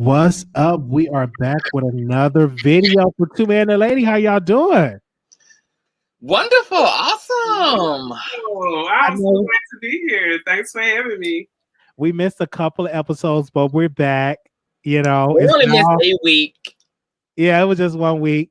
What's up? We are back with another video for Two Man and a Lady. How y'all doing? Wonderful, awesome. Oh, I'm so glad to be here. Thanks for having me. We missed a couple of episodes, but we're back. You know, We only missed a week. Yeah, it was just 1 week.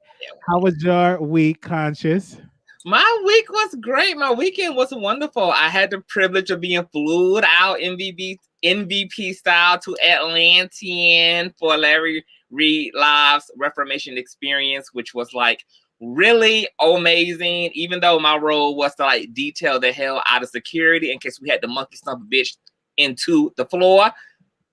How was your week, Conscious? My week was great. My weekend was wonderful. I had the privilege of being flew out MVP style to Atlantean for Larry Reid Live's Reformation experience, which was like really amazing. Even though my role was to like detail the hell out of security in case we had the monkey stump bitch into the floor,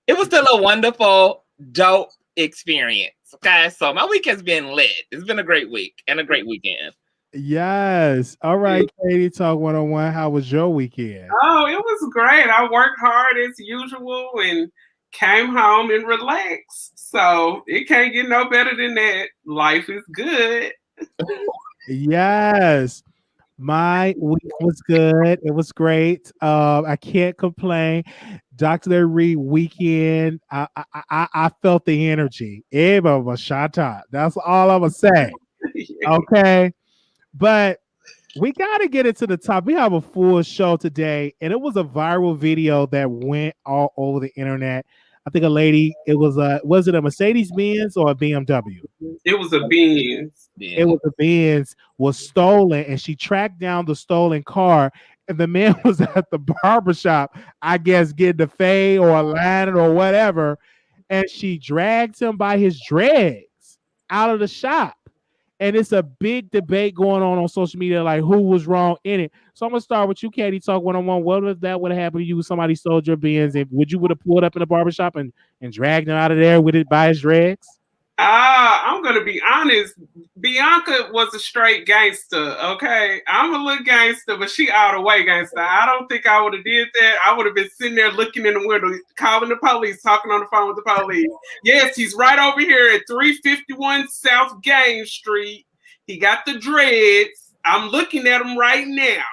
it was still a wonderful, dope experience. Okay, so my week has been lit. It's been a great week and a great weekend. Yes. All right, Katie, Talk 101. How was your weekend? Oh, it was great. I worked hard as usual and came home and relaxed. So it can't get no better than that. Life is good. Yes. My week was good. It was great. I can't complain. Dr. Reid weekend. I felt the energy. Everybody was shot up. That's all I'm gonna say. Okay. But we got to get into the top. We have a full show today, and it was a viral video that went all over the internet. I think a lady, it was it a Mercedes-Benz or a BMW? It was a Benz. It was a Benz, was stolen, and she tracked down the stolen car, and the man was at the barbershop, I guess, getting the fade or a line or whatever, and she dragged him by his dreads out of the shop. And it's a big debate going on social media, like who was wrong in it. So I'm gonna start with you, Katie. Talk 101. What if that would have happened to you? Somebody stole your Benz, and would you have pulled up in the barbershop and dragged him out of there with it by his dreads? I'm gonna be honest. Bianca was a straight gangster. Okay, I'm a little gangster, but she all the way gangster. I don't think I would have did that. I would have been sitting there looking in the window, calling the police, talking on the phone with the police. Yes, he's right over here at 351 South Game Street. He got the dreads. I'm looking at him right now.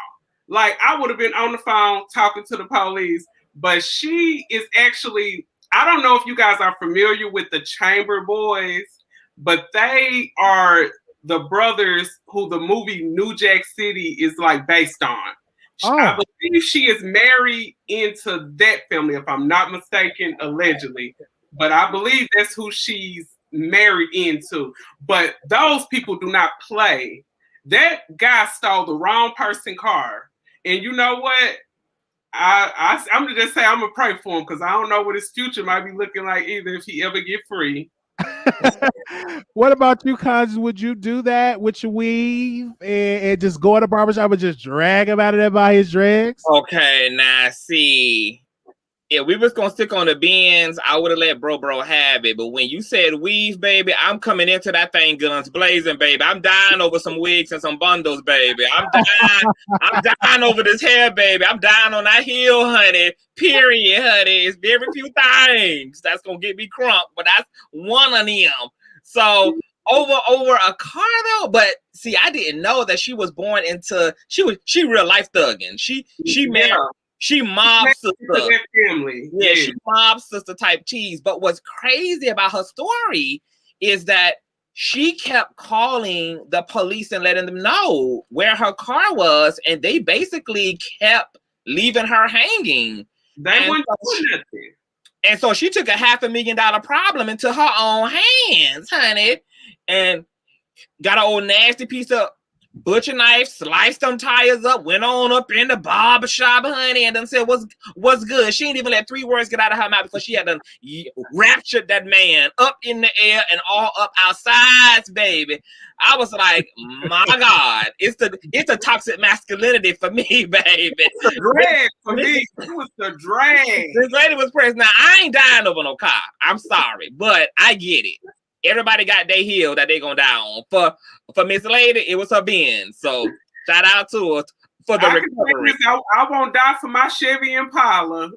Like I would have been on the phone talking to the police, but she is actually. I don't know if you guys are familiar with the Chamber Boys, but they are the brothers who the movie New Jack City is like based on. Oh. I believe she is married into that family, if I'm not mistaken, allegedly. But I believe that's who she's married into. But those people do not play. That guy stole the wrong person car. And you know what? I'm gonna just say I'm gonna pray for him because I don't know what his future might be looking like either if he ever get free. What about you, Conjures? Would you do that with your weave and just go to the barbershop and just drag him out of there by his dreads? Okay, now see. If we was gonna stick on the Benz, I would have let bro have it. But when you said weave, baby, I'm coming into that thing guns blazing, baby. I'm dying over some wigs and some bundles, baby. I'm dying over this hair, baby. I'm dying on that heel, honey. Period, honey. It's very few things that's gonna get me crunk, but that's one of them. So over a car though, but see, I didn't know that she was born into she real life thugging. She married. She mob sister. Family. Yeah, she mob sister type cheese. But what's crazy about her story is that she kept calling the police and letting them know where her car was, and they basically kept leaving her hanging. They wouldn't do nothing. And so she took a $500,000 problem into her own hands, honey, and got an old nasty piece of butcher knife, sliced them tires up, went on up in the barbershop, honey, and then said, what's good? She didn't even let 3 words get out of her mouth because she had done raptured that man up in the air and all up outside, baby. I was like, my God, it's the toxic masculinity for me, baby. It's the drag for me. It was the drag. This lady was pressed. Now, I ain't dying over no car. I'm sorry, but I get it. Everybody got their hill that they gonna die on. For Miss Lady, it was her Benz. So shout out to her for the recovery. I won't die for my Chevy Impala.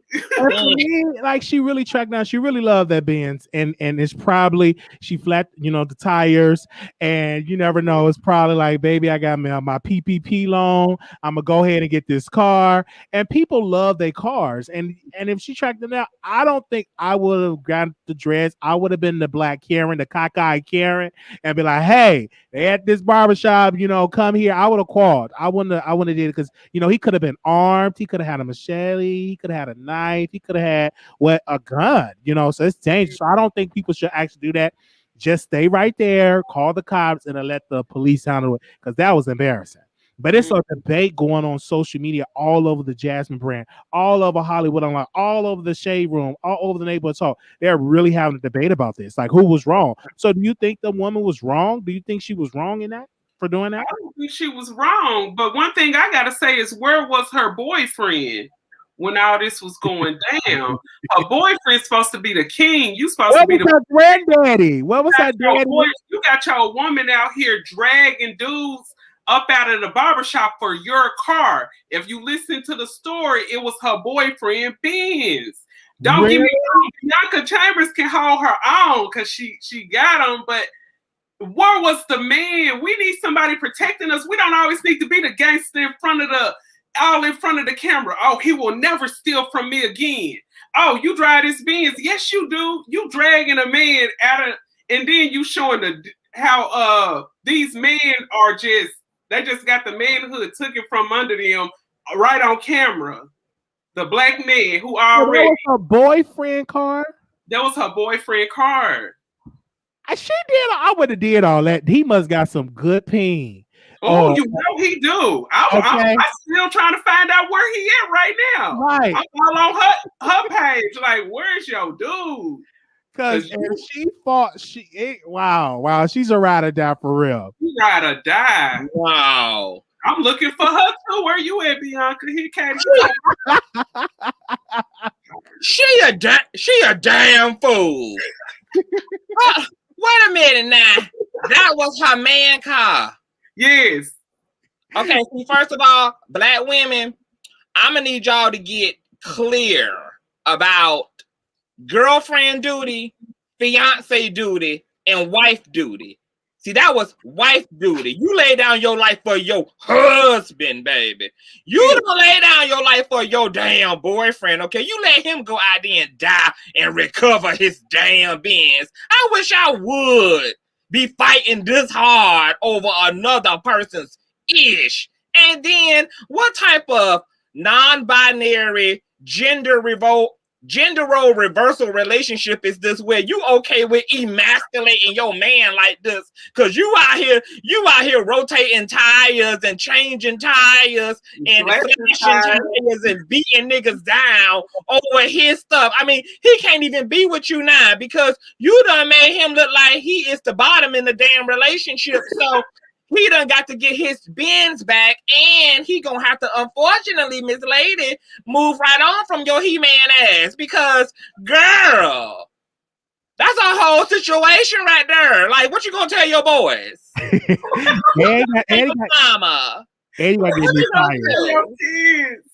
Like she really tracked down. She really loved that Benz, and it's probably she flat, the tires, and you never know. It's probably like, baby, I got my PPP loan. I'm gonna go ahead and get this car, and people love their cars. And if she tracked them down, I don't think I would have gotten the dress. I would have been the black Karen, the cockeyed Karen, and be like, hey, they at this barbershop, come here. I would have called. I wouldn't have did it because he could have been armed. He could have had a machete. He could have had a knife. He could have had a gun. So it's dangerous. So I don't think people should actually do that. Just stay right there, call the cops, and then let the police handle it, because that was embarrassing. But it's a debate going on social media all over the Jasmine brand, all over Hollywood Online, all over the Shade Room, all over the Neighborhood Talk. They're really having a debate about this, like who was wrong. So do you think the woman was wrong? Do you think she was wrong in that, for doing that? I don't think she was wrong. But one thing I got to say is, where was her boyfriend when all this was going down? Her boyfriend's supposed to be the king. You supposed to be the granddaddy. What was that daddy? You got your woman out here dragging dudes up out of the barbershop for your car. If you listen to the story, it was her boyfriend, Benz. Don't get me wrong, Bianca Chambers can hold her own because she got him, but where was the man? We need somebody protecting us. We don't always need to be the gangster in front of the camera. Oh, he will never steal from me again. Oh, you drive this Benz. Yes, you do. You dragging a man and then you showing how these men are they just got the manhood taken from under them right on camera. The black man who already... That was her boyfriend car? That was her boyfriend car. She did. I would have did all that. He must got some good peen. Oh, you know he do. I'm still trying to find out where he at right now. Right. I'm all on her page. Like, where's your dude? Because she fought. Wow. She's a ride or die for real. You ride or die. Wow. I'm looking for her too. Where you at, Bianca? He can't. She a damn fool. Wait a minute now. That was her man car. Yes. Okay, so first of all, black women, I'm gonna need y'all to get clear about girlfriend duty, fiance duty, and wife duty. See, that was wife duty. You lay down your life for your husband, baby. You don't lay down your life for your damn boyfriend, okay? You let him go out there and die and recover his damn Benz. I wish I would be fighting this hard over another person's ish. And then what type of non-binary gender role reversal relationship is this, where you okay with emasculating your man like this? Because you out here rotating tires and changing tires and flashing tires and beating niggas down over his stuff. I mean, he can't even be with you now because you done made him look like he is the bottom in the damn relationship. So he done got to get his Benz back, and he gonna have to, unfortunately, Miss Lady, move right on from your He-Man ass, because, girl, that's a whole situation right there. Like, what you gonna tell your boys? Mama. And you gotta get new tires.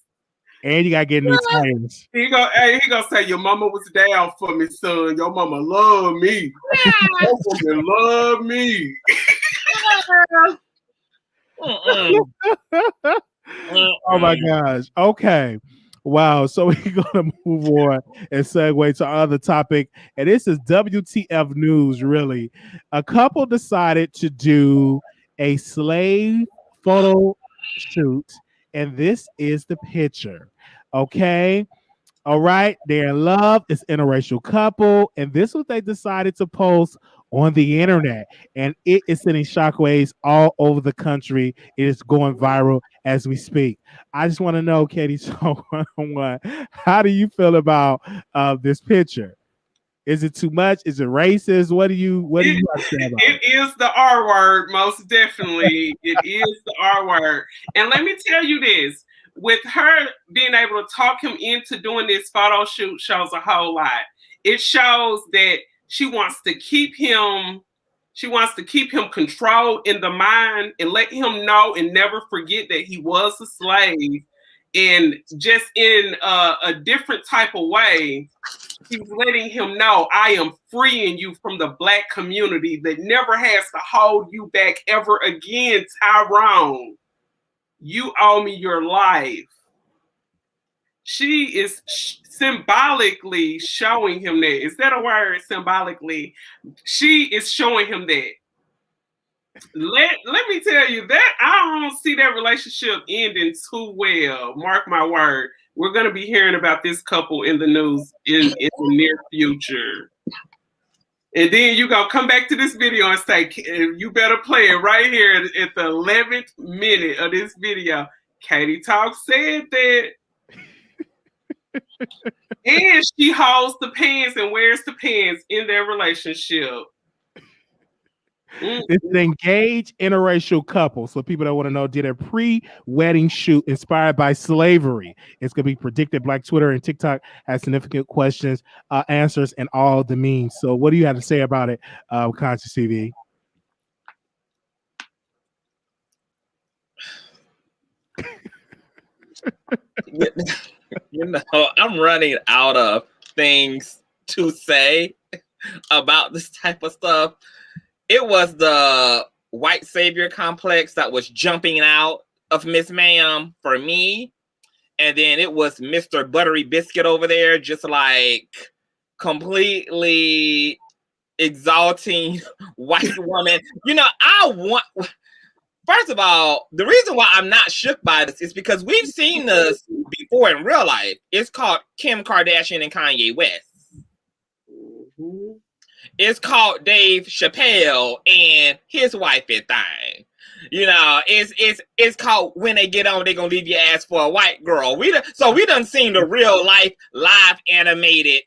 And you gotta get new tires. He gonna say, your mama was down for me, son. Your mama love me. Your mama love me. Oh my gosh. Okay. Wow. So we're gonna move on and segue to our other topic. And this is WTF news, really. A couple decided to do a slave photo shoot, and this is the picture. Okay. All right. They're in love. It's an interracial couple, and this is what they decided to post on the internet, and it is sending shockwaves all over the country. It is going viral as we speak. I just want to know, Katie, so one-on-one, how do you feel about this picture? Is it too much? Is it racist? What do you have to say about it? It is the R word, most definitely. It is the R word. And let me tell you this, with her being able to talk him into doing this photo shoot shows a whole lot. It shows that she wants to keep him She wants to keep him controlled in the mind and let him know and never forget that he was a slave. And just in a different type of way, she's letting him know, I am freeing you from the Black community that never has to hold you back ever again, Tyrone. You owe me your life. She is symbolically showing him that. Is that a word? Symbolically. She is showing him that. Let me tell you that I don't see that relationship ending too well. Mark my word. We're going to be hearing about this couple in the news in the near future. And then you're going to come back to this video and say, you better play it right here at the 11th minute of this video. Katie Talk said that. And she holds the pants and wears the pants in their relationship. It's an engaged interracial couple. So people that want to know, did a pre-wedding shoot inspired by slavery. It's going to be predicted. Black Twitter and TikTok has significant questions, answers, and all the memes. So what do you have to say about it, Conscious TV? You know, I'm running out of things to say about this type of stuff. It was the white savior complex that was jumping out of Miss Ma'am for me. And then it was Mr. Buttery Biscuit over there, just like completely exalting white woman. You know, first of all, the reason why I'm not shook by this is because we've seen this before in real life. It's called Kim Kardashian and Kanye West. It's called Dave Chappelle and his wifey thing. You know, it's called When They Get On, They Gonna Leave Your Ass for a White Girl. We done seen the real life live animated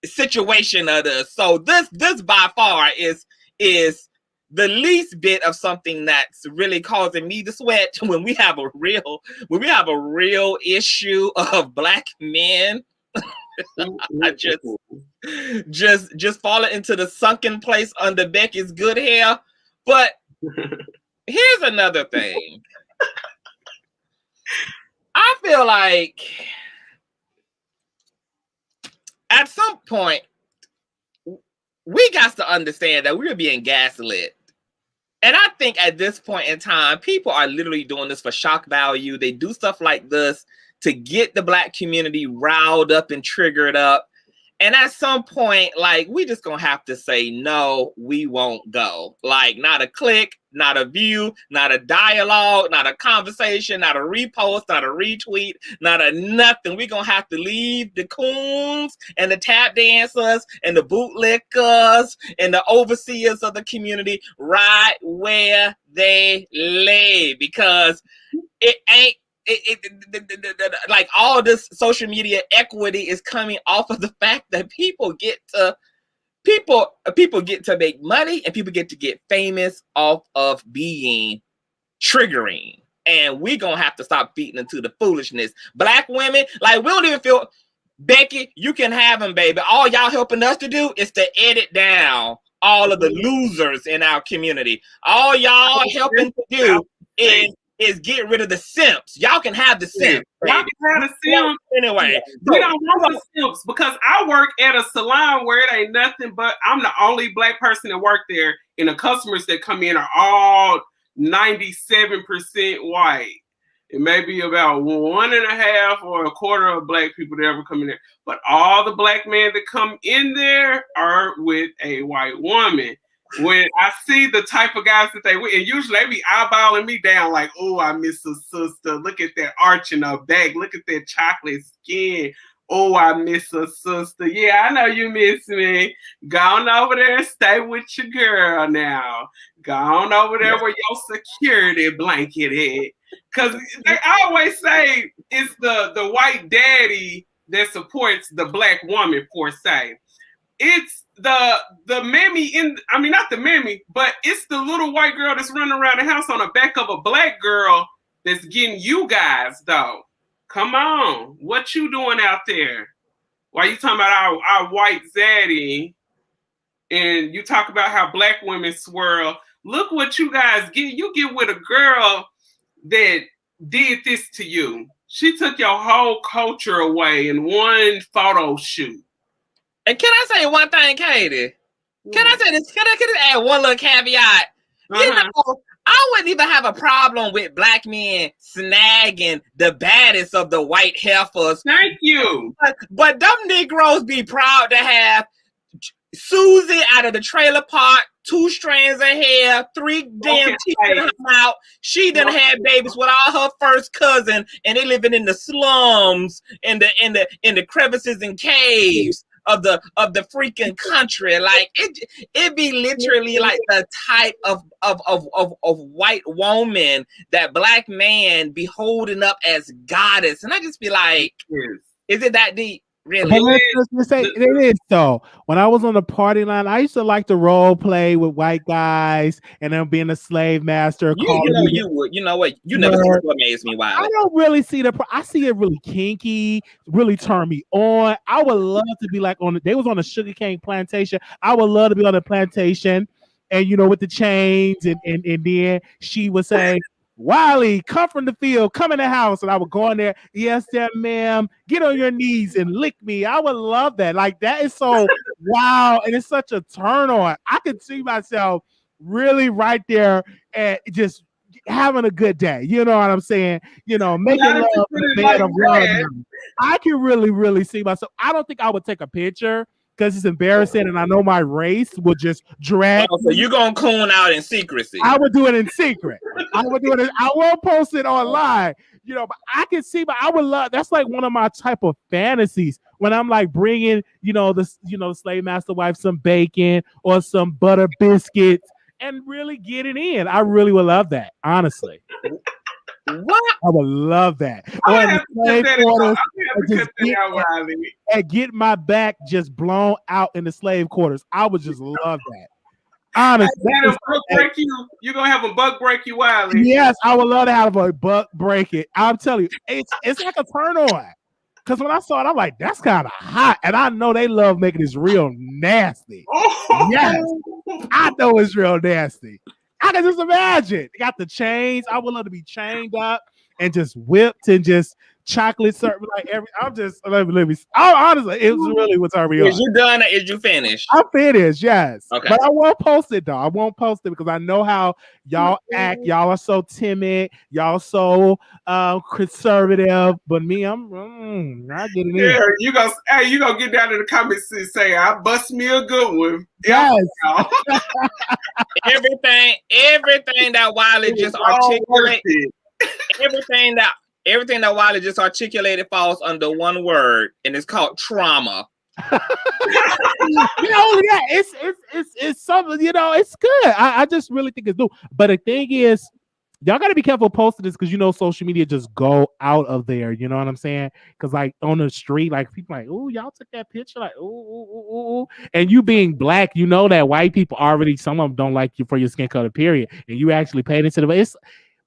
situation of this. So this by far is the least bit of something that's really causing me to sweat when we have a real issue of Black men. I just falling into the sunken place under Becky's good hair. But here's another thing. I feel like at some point we got to understand that we're being gaslit. And I think at this point in time, people are literally doing this for shock value. They do stuff like this to get the Black community riled up and triggered up. And at some point, like, we just gonna have to say, no, we won't go. Like, not a click, not a view, not a dialogue, not a conversation, not a repost, not a retweet, not a nothing. We gonna have to leave the coons and the tap dancers and the bootlickers and the overseers of the community right where they lay, because it ain't, like, all this social media equity is coming off of the fact that people get to make money and people get to get famous off of being triggering. And we gonna have to stop feeding into the foolishness. Black women, like, we don't even feel, Becky, you can have them, baby. All y'all helping us to do is to edit down all of the losers in our community. All y'all helping to do is get rid of the simps. Y'all can have the simps. Y'all can have the simps. Anyway. We don't want the simps because I work at a salon where it ain't nothing but I'm the only Black person that work there, and the customers that come in are all 97% white. It may be about 1.5 or a quarter of Black people that ever come in there. But all the Black men that come in there are with a white woman. When I see the type of guys that they with, and usually they be eyeballing me down like, oh, I miss a sister. Look at that arch in her back. Look at that chocolate skin. Oh, I miss a sister. Yeah, I know you miss me. Go on over there and stay with your girl now. Go on over there where your security blanket is. Because they always say it's the white daddy that supports the Black woman, per se. It's the mammy not the mammy, but it's the little white girl that's running around the house on the back of a Black girl that's getting you guys, though. Come on. What you doing out there? Why you talking about our white zaddy? and you talk about how black women swirl. Look what you guys get. You get with a girl that did this to you. She took your whole culture away in one photo shoot. And can I say one thing, Katie? Can I say this? Can I add one little caveat? You know, I wouldn't even have a problem with black men snagging the baddest of the white heifers. Thank you. But them Negroes be proud to have Susie out of the trailer park, 2 strands of hair, 3 damn teeth in her mouth. She done had babies with all her first cousin, and they living in the slums, in the crevices and caves of the freaking country. Like it be literally like the type of white woman that black man be holding up as goddess, and I just be like, is it that deep? Really? Let's say it is so. When I was on the party line, I used to like to role play with white guys and then being a slave master. You know what? You never see what amazed me. Why? I don't really see I see it really kinky, really turn me on. I would love to be like they was on a sugarcane plantation. I would love to be on a plantation, and with the chains, and then she would say, Wiley, come from the field, come in the house. And I would go in there. Yes, sir, ma'am. Get on your knees and lick me. I would love that. Like, that is so wow. And it's such a turn on. I could see myself really right there and just having a good day. You know what I'm saying? Making love in the bed of love. I can really, really see myself. I don't think I would take a picture because it's embarrassing, and I know my race would just drag. So you're gonna coon out in secrecy. I would do it in secret. I won't post it online, but I can see. But I would love. That's like one of my type of fantasies when I'm like bringing, the slave master wife some bacon or some butter biscuits and really get it in. I really would love that, honestly. What? I would love that. And get my back just blown out in the slave quarters. I would just love that. Honestly, you're gonna have a buck break you, Wiley. Yes, I would love to have a buck break it. I'm telling you, it's like a turn on. Because when I saw it, I'm like, that's kind of hot, and I know they love making this real nasty. Yes, I know it's real nasty. I can just imagine. They got the chains. I would love to be chained up and just whipped and just chocolate syrup. Honestly, it was really what's our real. Is you done or is you finished? I'm finished, yes. Okay. But I won't post it though. I won't post it because I know how y'all act. Y'all are so timid. Y'all so conservative. But me, I'm not getting in. You gonna get down in the comments and say, I bust me a good one. Yes. everything that Wiley just articulated. Everything that Wiley just articulated falls under one word, and it's called trauma. It's something, it's good. I just really think it's new. But the thing is, y'all got to be careful posting this because social media just go out of there. You know what I'm saying? Because like on the street, like people like, oh, y'all took that picture, like, ooh. And you being black, that white people already, some of them don't like you for your skin color, period. And you actually paid into the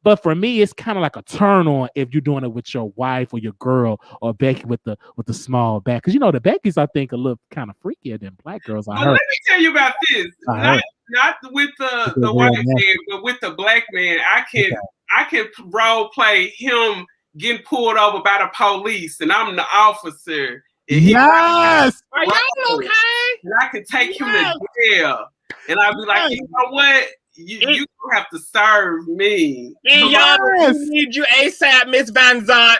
But for me, it's kind of like a turn on if you're doing it with your wife or your girl or Becky with the small back. Because the Becky's, I think, a little kind of freakier than black girls. Let me tell you about this. Not with the white man, but with the black man. I can role play him getting pulled over by the police, and I'm the officer. Yes. Are y'all okay? And I can take him to jail, and I'll be like, you know what? You have to serve me. Y'all, we need you ASAP, Miss Van Zant.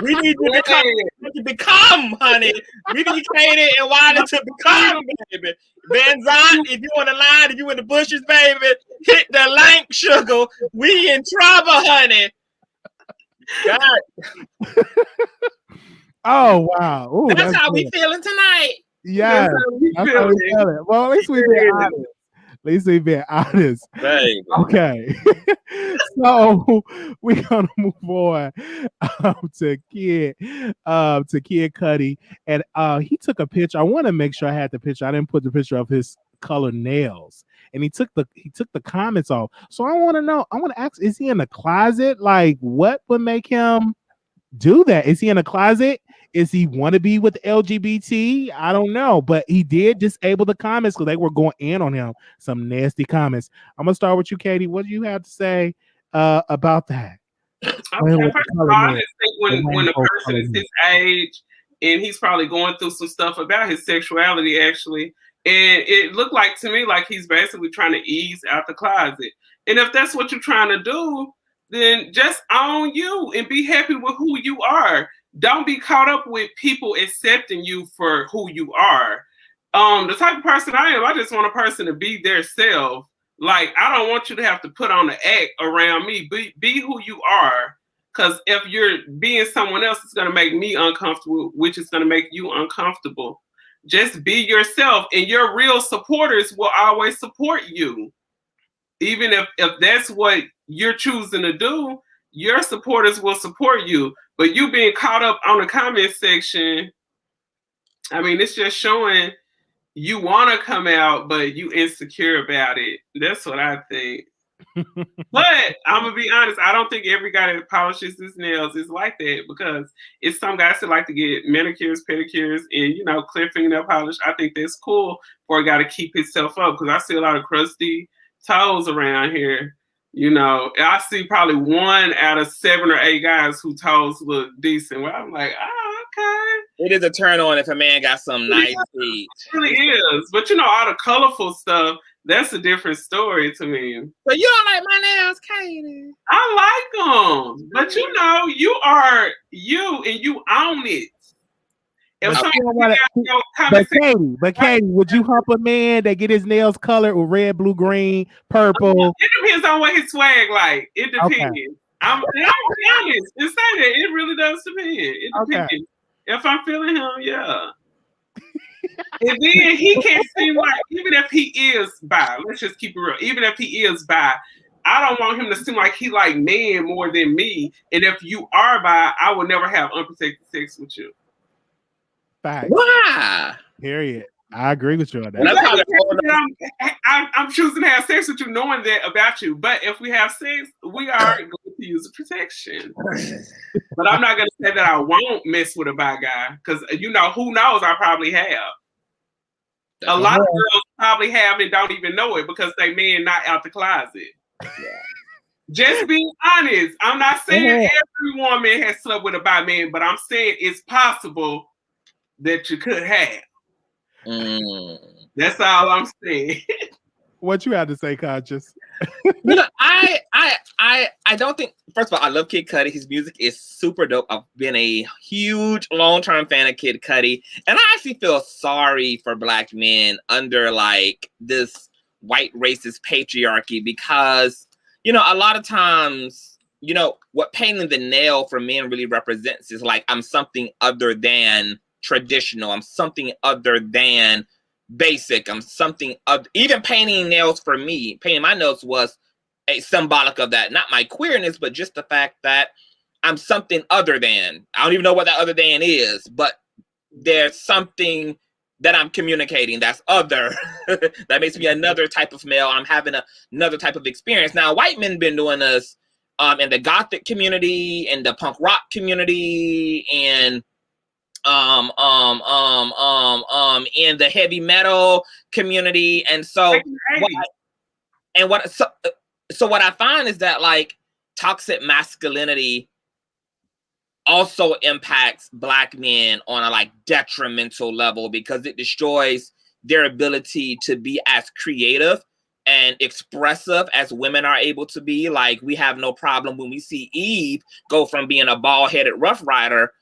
We need you to become, honey. We need Katie and Wiley to become, baby. Van Zant, if you on the line, if you in the bushes, baby, hit the link, sugar. We in trouble, honey. God. Oh, wow. Ooh, that's how we feeling tonight. Yeah. That's how we feeling. Well, at least we been honest. At least we've been honest. Right. Okay. So we're gonna move on to Kid Cudi. And he took a picture. I want to make sure I had the picture. I didn't put the picture of his colored nails. And he took the comments off. So I want to know, I want to ask, is he in the closet? Like, what would make him do that? Is he in a closet? Is he want to be with LGBT? I don't know, but he did disable the comments because they were going in on him. Some nasty comments. I'm gonna start with you, Katie. What do you have to say about that? Okay, first of all, I just think when a person is his age and he's probably going through some stuff about his sexuality, actually, and it looked like to me like he's basically trying to ease out the closet. And if that's what you're trying to do, then just own you and be happy with who you are. Don't be caught up with people accepting you for who you are. The type of person I am, I just want a person to be their self. Like, I don't want you to have to put on an act around me. Be who you are. Because if you're being someone else, it's going to make me uncomfortable, which is going to make you uncomfortable. Just be yourself, and your real supporters will always support you. Even if that's what you're choosing to do, your supporters will support you. But you being caught up on the comment section, I mean, it's just showing you want to come out, but you insecure about it. That's what I think. But I'm going to be honest, I don't think every guy that polishes his nails is like that, because it's some guys that like to get manicures, pedicures, and, clear fingernail polish. I think that's cool for a guy to keep himself up, because I see a lot of crusty toes around here. I see probably 1 out of 7 or 8 guys whose toes look decent. Well, I'm like, oh, okay. It is a turn on if a man got some nice feet. It really is. But all the colorful stuff, that's a different story to me. But you don't like my nails, Katie. I like them. But you are you, and you own it. But Katie, would you hump a man that get his nails colored with red, blue, green, purple? It depends on what his swag like. It depends. Okay. I'm honest and say that it really does depend. It depends. Okay. If I'm feeling him, yeah. And then he can't seem like, even if he is bi, let's just keep it real. Even if he is bi, I don't want him to seem like he like men more than me. And if you are bi, I will never have unprotected sex with you. Fact. Why? Period. I agree with you on that. I'm choosing to have sex with you knowing that about you. But if we have sex, we are going to use protection. But I'm not going to say that I won't mess with a bi guy, because, who knows, I probably have. A lot of girls probably have and don't even know it because they men not out the closet. Yeah. Just being honest. I'm not saying every woman has slept with a bi man, but I'm saying it's possible that you could have. That's all I'm saying. What you had to say, Conscious? I don't think. First of all, I love Kid Cudi. His music is super dope. I've been a huge long-term fan of Kid Cudi, and I actually feel sorry for Black men under like this white racist patriarchy, because a lot of times, what painting the nail for men really represents is like, I'm something other than traditional. I'm something other than basic. I'm something other. Even painting nails for me, painting my nails was a symbolic of that. Not my queerness, but just the fact that I'm something other than. I don't even know what that other than is, but there's something that I'm communicating that's other. That makes me another type of male. I'm having another type of experience. Now, white men been doing this in the gothic community, in the punk rock community, and in the heavy metal community. And so what I find is that like toxic masculinity also impacts Black men on a like detrimental level, because it destroys their ability to be as creative and expressive as women are able to be. Like, we have no problem when we see Eve go from being a bald-headed Rough Rider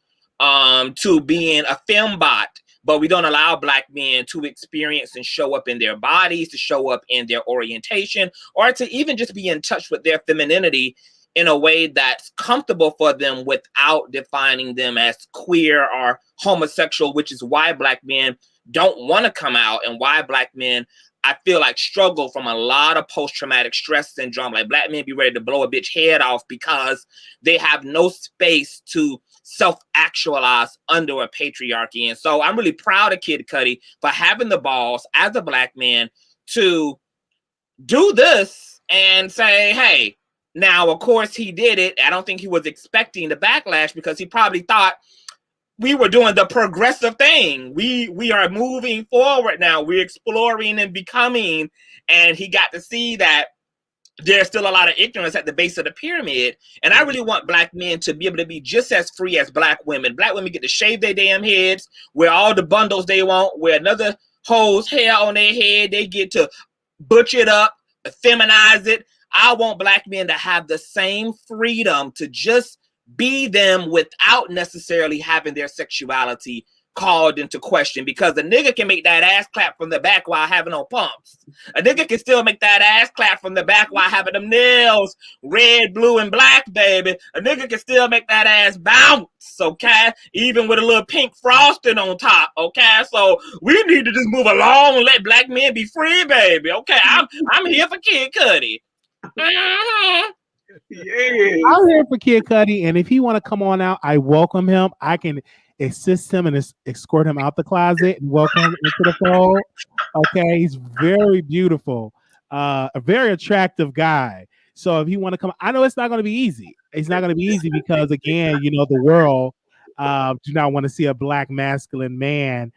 to being a fembot, but we don't allow Black men to experience and show up in their bodies, to show up in their orientation, or to even just be in touch with their femininity in a way that's comfortable for them without defining them as queer or homosexual, which is why Black men don't want to come out, and why Black men, I feel like, struggle from a lot of post-traumatic stress syndrome. Like, Black men be ready to blow a bitch head off because they have no space to self-actualize under a patriarchy. And so I'm really proud of Kid Cudi for having the balls as a Black man to do this and say, hey, now, of course, he did it. I don't think he was expecting the backlash, because he probably thought, we were doing the progressive thing. We are moving forward now. We're exploring and becoming, and he got to see that there's still a lot of ignorance at the base of the pyramid. And I really want black men to be able to be just as free as black women. Black women get to shave their damn heads, wear all the bundles they want, wear another hoe's hair on their head. They get to butch it up, feminize it. I want black men to have the same freedom to just be them without necessarily having their sexuality called into question, because a nigga can make that ass clap from the back while having on pumps. A nigga can still make that ass clap from the back while having them nails red, blue, and black, baby. A nigga can still make that ass bounce, okay? Even with a little pink frosting on top, okay? So we need to just move along and let black men be free, baby, okay? I'm here for Kid Cudi. Yeah. I'm here for Kid Cudi, and if he want to come on out, I welcome him. I can assist him and escort him out the closet and welcome him into the fold. Okay, he's very beautiful, a very attractive guy. So if he want to come, I know it's not going to be easy. It's not going to be easy because, again, you know, the world do not want to see a black masculine man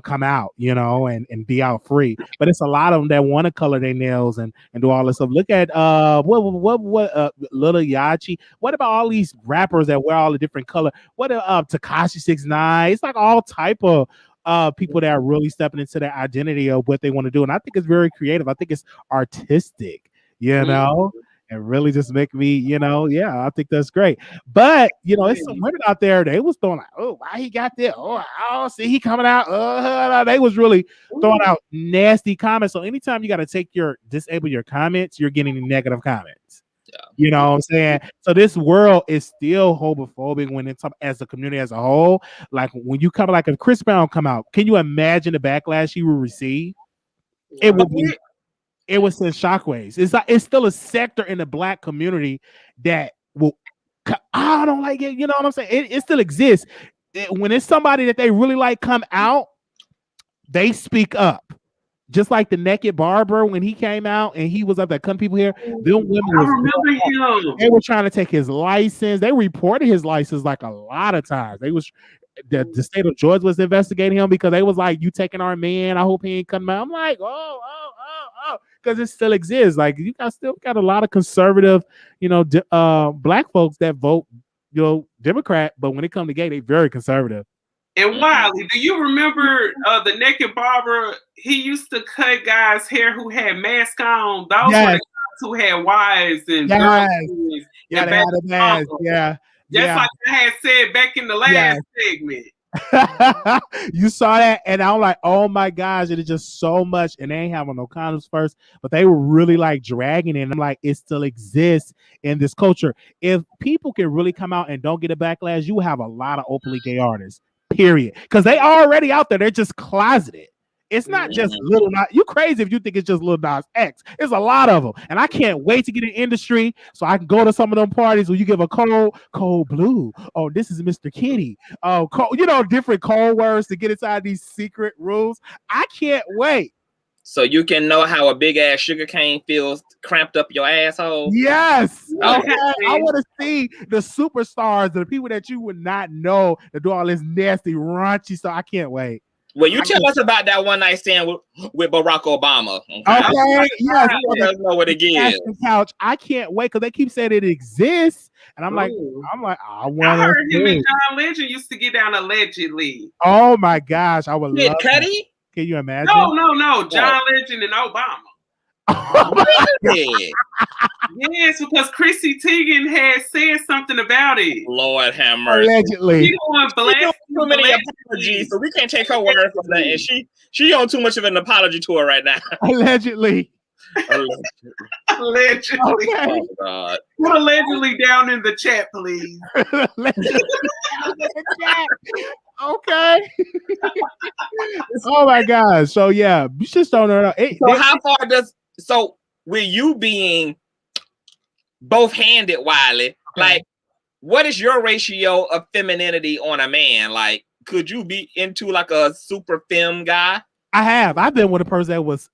come out, you know, and be out free. But it's a lot of them that want to color their nails and do all this stuff. Look at what Lil Yachty. What about all these rappers that wear all the different color? What Tekashi 6ix9ine? It's like all type of people that are really stepping into their identity of what they want to do. And I think it's very creative. I think it's artistic, you know. And really just make me, you know, yeah, I think that's great. But, you know, it's some women out there, they was throwing like, oh, why he got there? Oh, I see he coming out. They was really throwing out nasty comments. So anytime you got to disable your comments, you're getting negative comments. Yeah. You know what I'm saying? So this world is still homophobic when it's as a community as a whole. Like when you come, like if Chris Brown come out, can you imagine the backlash he will receive? It would be. It was send shockwaves. It's still a sector in the black community that will, I don't like it. You know what I'm saying? It still exists. When it's somebody that they really like come out, they speak up. Just like the naked barber when he came out and he was up there cutting people here. Them women they were trying to take his license. They reported his license like a lot of times. The state of Georgia was investigating him because they was like, you taking our man. I hope he ain't coming out. I'm like, oh. Because it still exists. Like you still got a lot of conservative, you know, black folks that vote, you know, Democrat, but when it comes to gay, they very conservative. And Wiley, do you remember the naked barber? He used to cut guys' hair who had masks on. Those were the guys who had wives and girlfriends. Yeah, they had a mask. Yeah. Just like I had said back in the last segment. You saw that, and I'm like, oh my gosh, it is just so much, and they ain't having no condoms first, but they were really like dragging it. And I'm like, it still exists in this culture. If people can really come out and don't get a backlash, you have a lot of openly gay artists, period, because they already out there. They're just closeted. It's not just Lil Nas. You crazy if you think it's just Lil Nas X. There's a lot of them, and I can't wait to get in industry so I can go to some of them parties where you give a cold blue. Oh, this is Mr. Kitty. Oh, cold, you know, different code words to get inside these secret rooms. I can't wait. So you can know how a big ass sugar cane feels cramped up your asshole. Yes. Okay. I want to see the superstars, the people that you would not know that do all this nasty, raunchy stuff. I can't wait. Well, you tell us about that one night stand with Barack Obama. Okay, yes. Let us know what it is. Couch. I can't wait because they keep saying it exists, and I'm like, I want. I heard him and John Legend used to get down allegedly. Oh my gosh, I would love. Cudi? Can you imagine? No. John Legend and Obama. Yes, because Chrissy Teigen had said something about it. Lord have mercy. Allegedly. She on too many apologies, so we can't take her word for that. And she on too much of an apology tour right now. Allegedly. Allegedly. Okay. Oh God. Put allegedly down in the chat, please. Okay. Oh my gosh. So yeah, you just don't know. How far does with you being both handed, Wiley, like what is your ratio of femininity on a man? Like, could you be into like a super femme guy? I've been with a person that was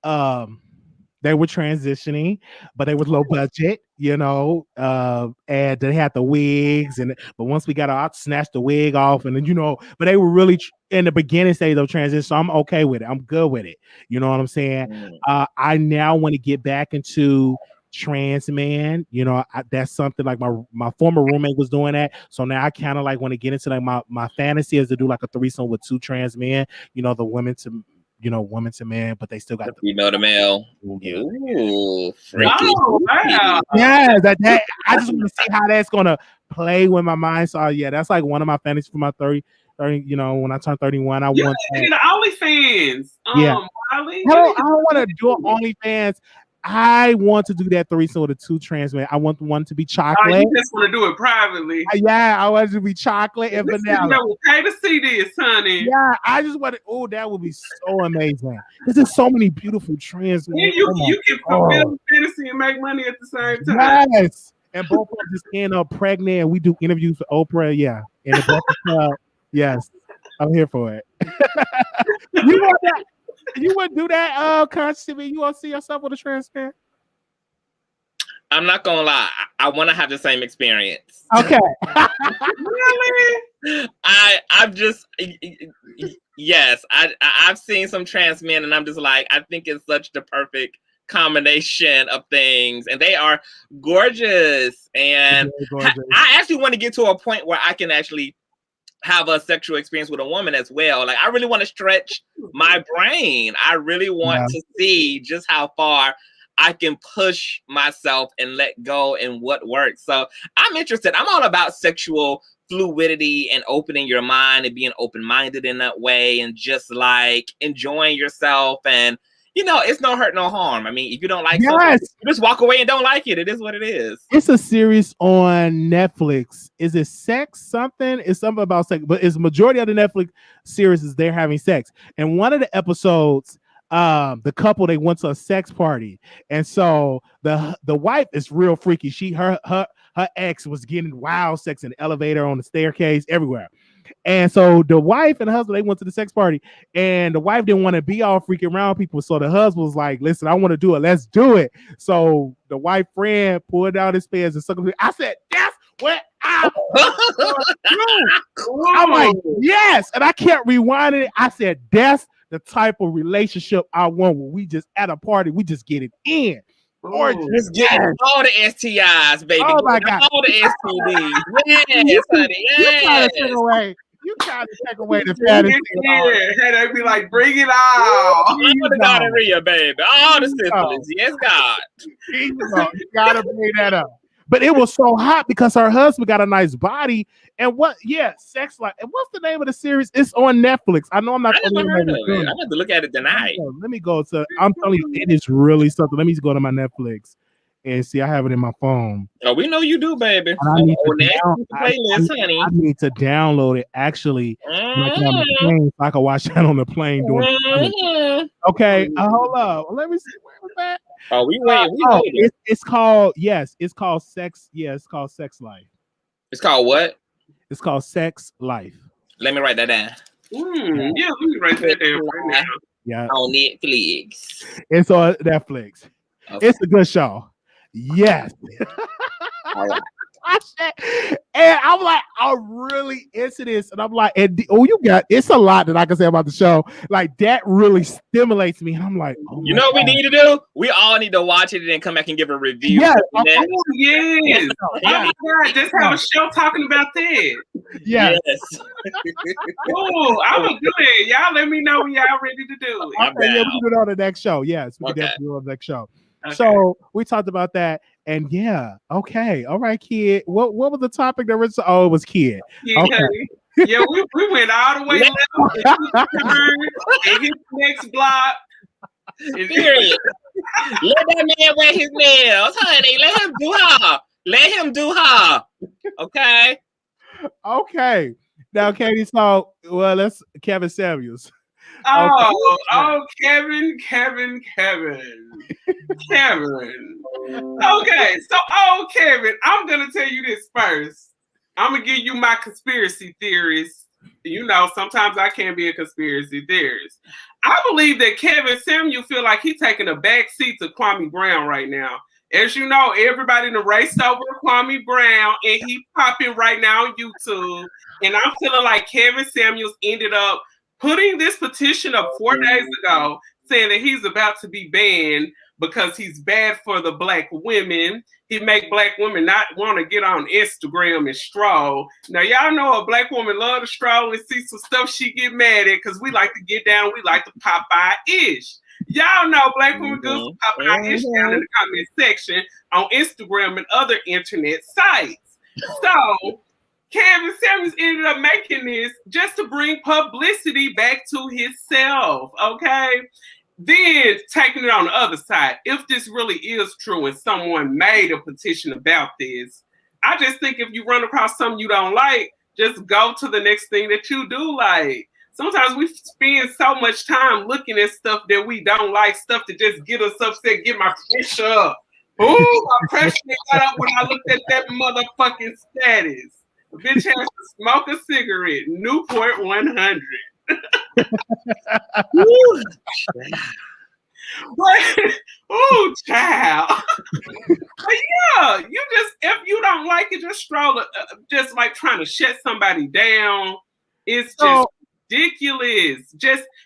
They were transitioning, but they was low budget, you know, and they had the wigs. But once we got out, I snatched the wig off, and then but they were really in the beginning stage of transition. So I'm okay with it. I'm good with it. You know what I'm saying? I now want to get back into trans man. That's something like my former roommate was doing that. So now I kind of like want to get into like my fantasy is to do like a threesome with 2 trans men. The women to women to men, but they still got the male. Ooh, freaky. Oh, wow. Yeah, that I just want to see how that's gonna play with my mind. So yeah, that's like one of my fantasies for my 30, when I turn 31. I want the OnlyFans. Yeah. Wiley, I don't want to do OnlyFans. I want to do that threesome with the 2 trans men. I want one to be chocolate. You just want to do it privately. Yeah, I want it to be chocolate and vanilla. Okay to see this, honey. Yeah, I just want to. Oh, that would be so amazing. There's just so many beautiful trans men. You can fulfill fantasy and make money at the same time. Yes, and both of them just end up pregnant, and we do interviews for Oprah. Yeah, in the Breakfast Club. Yes, I'm here for it. You want that? You wouldn't do that, constantly. You want to see yourself with a trans man? I'm not gonna lie. I want to have the same experience. Okay. Really? I've just yes. I've seen some trans men, and I'm just like, I think it's such the perfect combination of things, and they are gorgeous. And I actually want to get to a point where I can actually have a sexual experience with a woman as well. Like, I really want to stretch my brain. I really want to see just how far I can push myself and let go and what works. So I'm interested. I'm all about sexual fluidity and opening your mind and being open-minded in that way, and just like enjoying yourself. And it's no hurt, no harm. I mean, if you don't like something, you just walk away and don't like it. It is what it is. It's a series on Netflix. Is it sex something? It's something about sex, but it's majority of the Netflix series is they're having sex. And one of the episodes, the couple, they went to a sex party, and so the wife is real freaky. Her ex was getting wild sex in the elevator, on the staircase, everywhere. And so the wife and the husband, they went to the sex party, and the wife didn't want to be all freaking around people. So the husband was like, listen, I want to do it. Let's do it. So the wife friend pulled down his pants and sucked him. I said, that's what I'm like, yes. And I kept rewinding it. I said, that's the type of relationship I want, when we just at a party, we just get it in. Or just getting all the STIs, baby. Oh my God. All the STDs. Yes, honey. Yes. You trying to take away the fantasy. Hey, they be like, bring it on. All the gonorrhea, baby. All the syphilis. Yes, God. You gotta bring that up. But it was so hot because her husband got a nice body. And Sex Life. And what's the name of the series? It's on Netflix. I know I'm not. I never heard of it. I have to look at it tonight. Let me go to. I'm telling you, it is really something. Let me go to my Netflix and see. I have it in my phone. Oh, we know you do, baby. I need honey. I need to download it actually. Like on the plane, so I can watch that on the plane doing. Okay, hold up. Let me see. Where was that? Oh, we wait. It's called Sex. Yeah, it's called Sex Life. It's called what? It's called Sex Life. Let me write that down. Yeah, let me write that down right now. Yeah, on Netflix. It's on Netflix. Okay. It's a good show. Yes. All right. And I'm like, I'm really into this. And I'm like, it's a lot that I can say about the show. Like, that really stimulates me. And I'm like, you know what we need to do? We all need to watch it and then come back and give a review. Yes. Yes. Oh my God, just have a show talking about that. Yes. Oh, I will do it. Y'all let me know when y'all ready to do it. Okay, yeah, we can do it on the next show. Yes, we can definitely do it on the next show. Okay. So we talked about that, and okay, all right, kid. What was the topic that was? Oh, it was kid. Yeah, okay. Yeah, we went all the way left and his next block. Period. Let that man wear his nails, honey. Let him do her. Let him do her. Okay. Okay. Now, Katie. So, let's Kevin Samuels. Oh, Kevin. Okay, so Kevin, I'm gonna tell you this first. I'm gonna give you my conspiracy theories you know, sometimes I can be a conspiracy theorist. I believe that Kevin Samuel feel like he's taking a back seat to Kwame Brown right now. As you know, everybody in the race over Kwame Brown, and he popping right now on YouTube. And I'm feeling like Kevin Samuels ended up putting this petition up 4 days ago, saying that he's about to be banned because he's bad for the black women. He make black women not want to get on Instagram and stroll. Now, y'all know a black woman love to stroll and see some stuff she get mad at because we like to get down. We like to pop our ish. Y'all know black women good for popping our ish down in the comment section on Instagram and other internet sites. So, Kevin Samuels ended up making this just to bring publicity back to himself, okay? Then taking it on the other side, if this really is true and someone made a petition about this, I just think if you run across something you don't like, just go to the next thing that you do like. Sometimes we spend so much time looking at stuff that we don't like, stuff that just get us upset, get my pressure up. Ooh, my pressure got up when I looked at that motherfucking status. A bitch has to smoke a cigarette, Newport 100. Ooh, child. But yeah, you just, if you don't like it, just stroll, just like trying to shut somebody down. It's just ridiculous.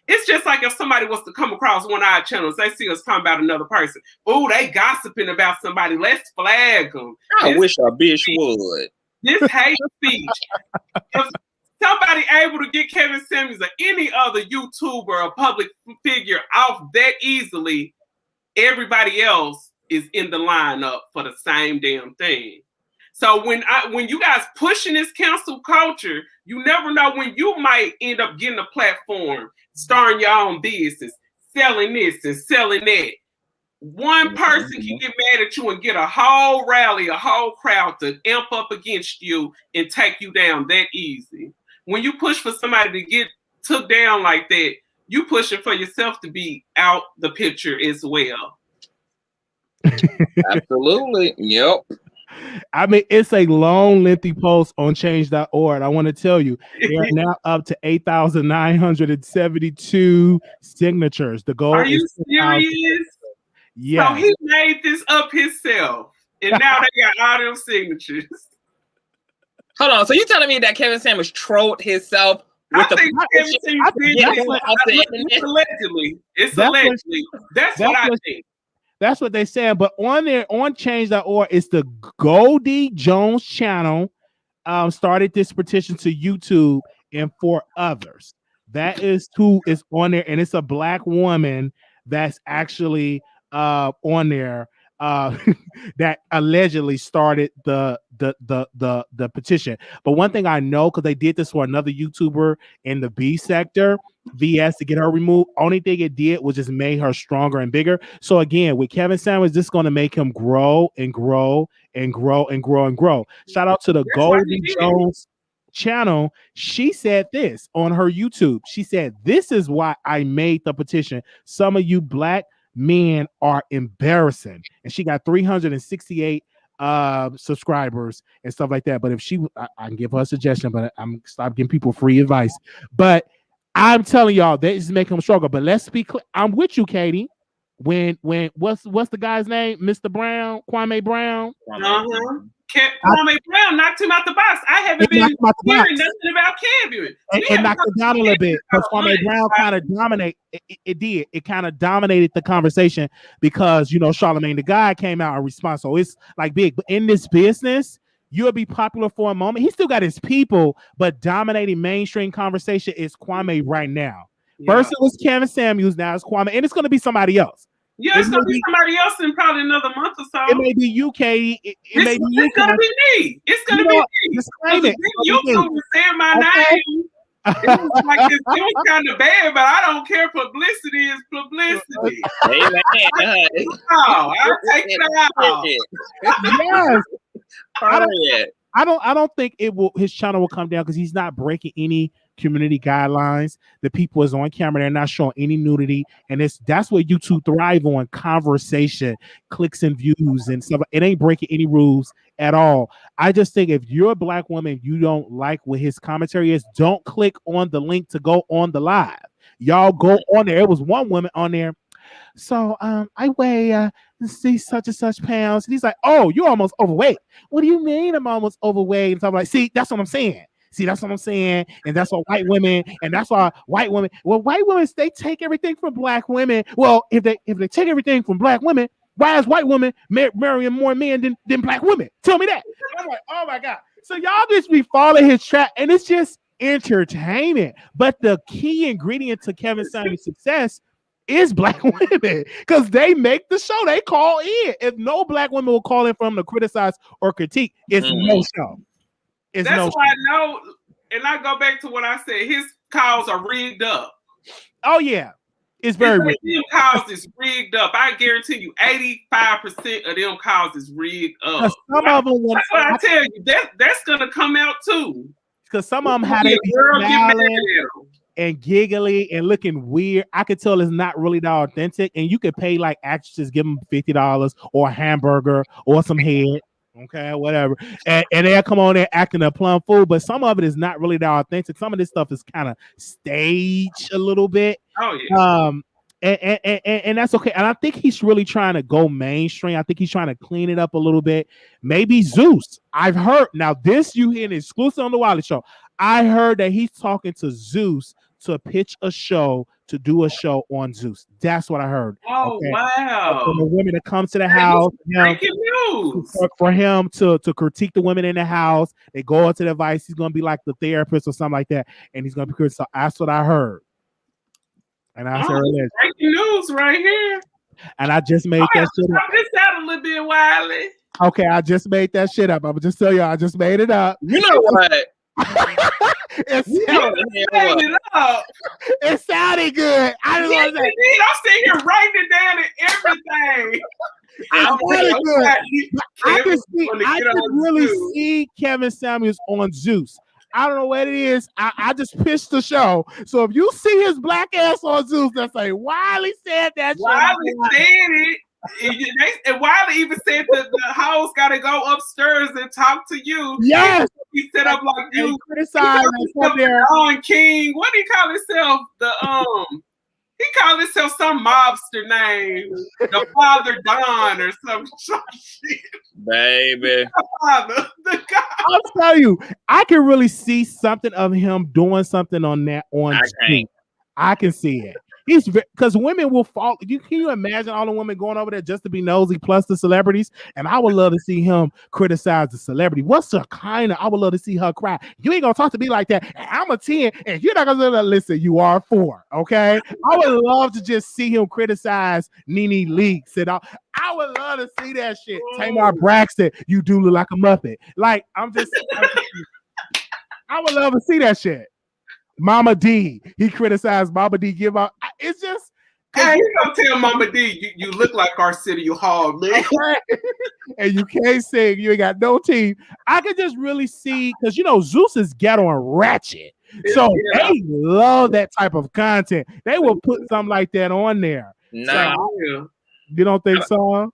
It's just like if somebody was to come across one of our channels, they see us talking about another person. Ooh, they gossiping about somebody. Let's flag them. I wish a bitch would. This hate speech. If somebody able to get Kevin Samuels or any other YouTuber or public figure off that easily, everybody else is in the lineup for the same damn thing. So when you guys pushing this cancel culture, you never know when you might end up getting a platform, starting your own business, selling this and selling that. One person can get mad at you and get a whole rally, a whole crowd to amp up against you and take you down that easy. When you push for somebody to get took down like that, you pushing for yourself to be out the picture as well. Absolutely. Yep. I mean, it's a long, lengthy post on change.org. I want to tell you, they are now up to 8,972 signatures. The goal Are is you serious? Yeah. So he made this up himself, and now they got all them signatures. Hold on. So you telling me that Kevin Samuels trolled himself with It's allegedly. That's what I think. That's what they said. But on change.org, it's the Goldie Jones channel started this petition to YouTube and 4 others. That is who is on there, and it's a black woman that's actually on there that allegedly started the petition. But one thing I know, because they did this for another YouTuber in the B sector, VS, to get her removed. Only thing it did was just made her stronger and bigger. So again, with Kevin Samuels, this is going to make him grow and grow and grow and grow and grow. Shout out to the Goldie Jones channel. She said this on her YouTube. She said, "This is why I made the petition. Some of you black men are embarrassing." And she got 368 subscribers and stuff like that. But if she, I can give her a suggestion, but I'm stop giving people free advice. But I'm telling y'all, that is making them stronger. But let's be clear. I'm with you, Katie. When what's the guy's name? Mr. Brown, Kwame Brown. Kwame Brown knocked him out the box. I haven't been hearing nothing about Kevin. And knocked it down a little bit because Kwame Brown kind of dominated. It did. It kind of dominated the conversation because, you know, Charlamagne the Guy came out in response. So it's like big. But in this business, you'll be popular for a moment. He still got his people, but dominating mainstream conversation is Kwame right now. Yeah. First it was Kevin Samuels, now it's Kwame, and it's going to be somebody else. Yeah, it's going to be somebody else in probably another month or so. It may be you, Katie. It may be you. It's going to be me. It's going to be me. Just claim it. YouTubers saying my name. It was like this doing kind of bad, but I don't care. Publicity is publicity. I'll take it out. Yes. I don't think it will. His channel will come down because he's not breaking any community guidelines. The people is on camera, they're not showing any nudity, and that's what YouTube thrive on: conversation, clicks and views, and stuff. It ain't breaking any rules at all. I just think if you're a black woman, you don't like what his commentary is, don't click on the link to go on the live. Y'all go on there. It was one woman on there. So I weigh such and such pounds. And he's like, oh, you're almost overweight. What do you mean I'm almost overweight? And so I'm like, see, that's what I'm saying. See, that's what I'm saying. And that's why white women, well, white women, they take everything from black women. Well, if they take everything from black women, why is white women marrying more men than black women? Tell me that. I'm like, oh my God. So y'all just be following his trap, and it's just entertainment. But the key ingredient to Kevin Samuels' success is black women, because they make the show. They call in. If no black women will call in for him to criticize or critique, it's no show. That's why I know, and I go back to what I said. His calls are rigged up. Oh yeah, it's very rigged. Them calls is rigged up. I guarantee you, 85% of them calls is rigged up. Some of them, that's what I tell you. That's gonna come out too. Because some of them had a girl smiling and giggly and looking weird. I could tell it's not really that authentic. And you could pay like actresses, give them $50 or a hamburger or some head. Okay, whatever. And they'll come on there acting a plum fool. But some of it is not really that authentic. Some of this stuff is kind of staged a little bit. Oh, yeah. And that's okay. And I think he's really trying to go mainstream. I think he's trying to clean it up a little bit. Maybe Zeus. I've heard. Now, this you hear an exclusive on the Wiley Show. I heard that he's talking to Zeus to pitch a show, to do a show on Zeus. That's what I heard. Oh, okay. Wow. For the women to come to the house. For him to critique the women in the house. They go into the advice. He's going to be like the therapist or something like that. And he's going to be curious. So that's what I heard. And I said, breaking news right here. And I just made that shit up. This out a little bit, Wiley. Okay, I just made that shit up. I'm gonna just tell you, I just made it up. You know what? It sounded good. I just want to say, I'm sitting here writing it down and everything. I can really see Kevin Samuels on Zeus. I don't know what it is. I just pitched the show. So if you see his black ass on Zeus, that's like Wiley said that. Wiley said it. And Wiley even said that the house got to go upstairs and talk to you. Yes, he set up like you. Criticize on King. What do he call himself? He called himself some mobster name, the Father Don or some shit. Baby, the guy. I'll tell you, I can really see something of him doing something on that I can see it. He's because women will fall. Can you imagine all the women going over there just to be nosy, plus the celebrities? And I would love to see him criticize the celebrity. What's the kind of? I would love to see her cry. You ain't gonna talk to me like that. I'm a 10, and you're not gonna listen. You are a 4. Okay. I would love to just see him criticize Nene Leakes and all. I would love to see that shit. Tamar Braxton, you do look like a Muppet. Like I would love to see that shit. Mama D, he criticized Mama D. Give out. It's just. Hey, you don't tell Mama D you look like Arsenio Hall, man. And you can't sing. You ain't got no team. I can just really see because Zeus is ghetto and ratchet, so they love that type of content. They will put something like that on there. No, so, you don't think so?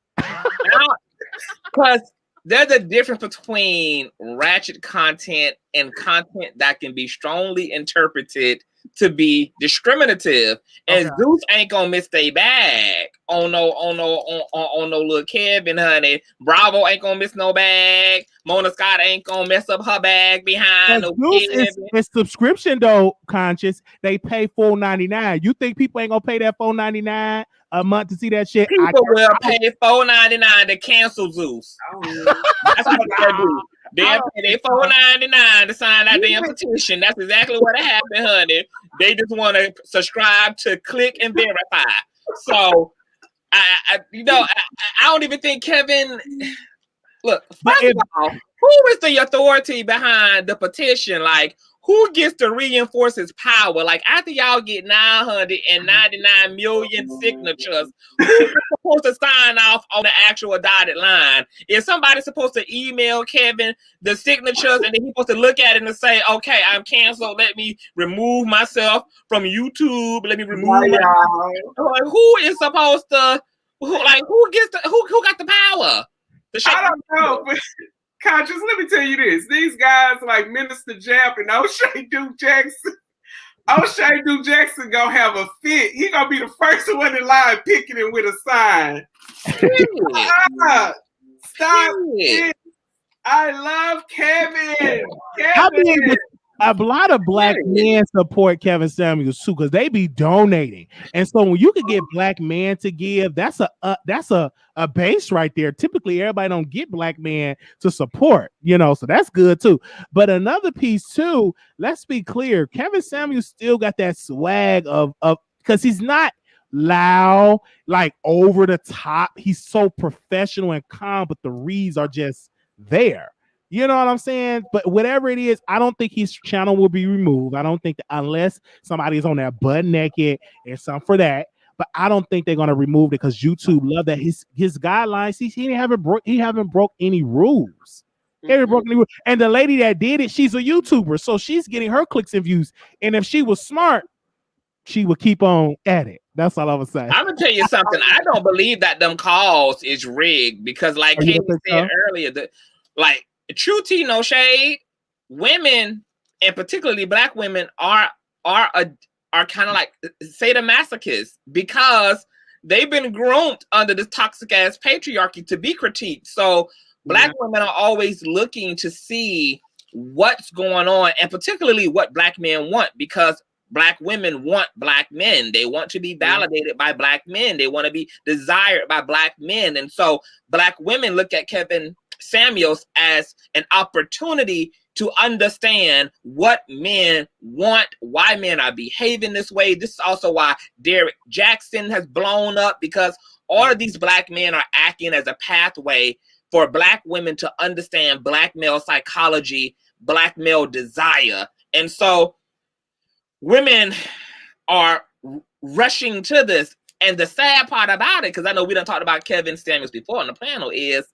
Because there's a difference between ratchet content and content that can be strongly interpreted to be discriminative. And Zeus ain't gonna miss their bag on no little Kevin, honey. Bravo ain't gonna miss no bag. Mona Scott ain't gonna mess up her bag behind no Kevin. It's subscription though, Conscious. They pay $4.99. You think people ain't gonna pay that $4.99 a month to see that shit? People will pay $4.99 to cancel Zeus. That's what they do. They'll pay their $4.99 to sign that damn petition. That's exactly what happened, honey. They just want to subscribe to click and verify. So, I don't even think Kevin. Look, first of all, who is the authority behind the petition? Like, who gets to reinforce his power? Like after y'all get 999 million signatures, who's supposed to sign off on the actual dotted line? Is somebody supposed to email Kevin the signatures and then he's supposed to look at it and say, okay, I'm canceled. Let me remove myself from YouTube. Let me remove like, who is supposed to who got the power? I don't know, but Conscious, let me tell you this. These guys like Minister Jap and O'Shea Duke Jackson. O'Shea Duke Jackson gonna have a fit. He gonna be the first one in line picketing with a sign. Stop it. I love Kevin. A lot of black men support Kevin Samuels too, because they be donating. And so when you can get black men to give, that's a base right there. Typically, everybody don't get black men to support, so that's good too. But another piece too, let's be clear, Kevin Samuels still got that swag of because he's not loud, like over the top. He's so professional and calm, but the reads are just there. You know what I'm saying? But whatever it is, I don't think his channel will be removed. I don't think that unless somebody is on there butt naked and something for that. But I don't think they're gonna remove it because YouTube love that his guidelines. He haven't broke any rules. He haven't broken any rules. And the lady that did it, she's a YouTuber, so she's getting her clicks and views. And if she was smart, she would keep on at it. That's all I would say. I'm gonna tell you something. I don't believe that them calls is rigged because, like Katie said earlier, true tea, no shade. Women, and particularly black women, are kind of like sadomasochists because they've been groomed under this toxic ass patriarchy to be critiqued. So black women are always looking to see what's going on, and particularly what black men want, because black women want black men. They want to be validated by black men. They want to be desired by black men. And so black women look at Kevin Samuels as an opportunity to understand what men want, why men are behaving this way. This is also why Derrick Jackson has blown up, because all of these black men are acting as a pathway for black women to understand black male psychology, black male desire. And so women are rushing to this. And the sad part about it, because I know we done talked about Kevin Samuels before on the panel, is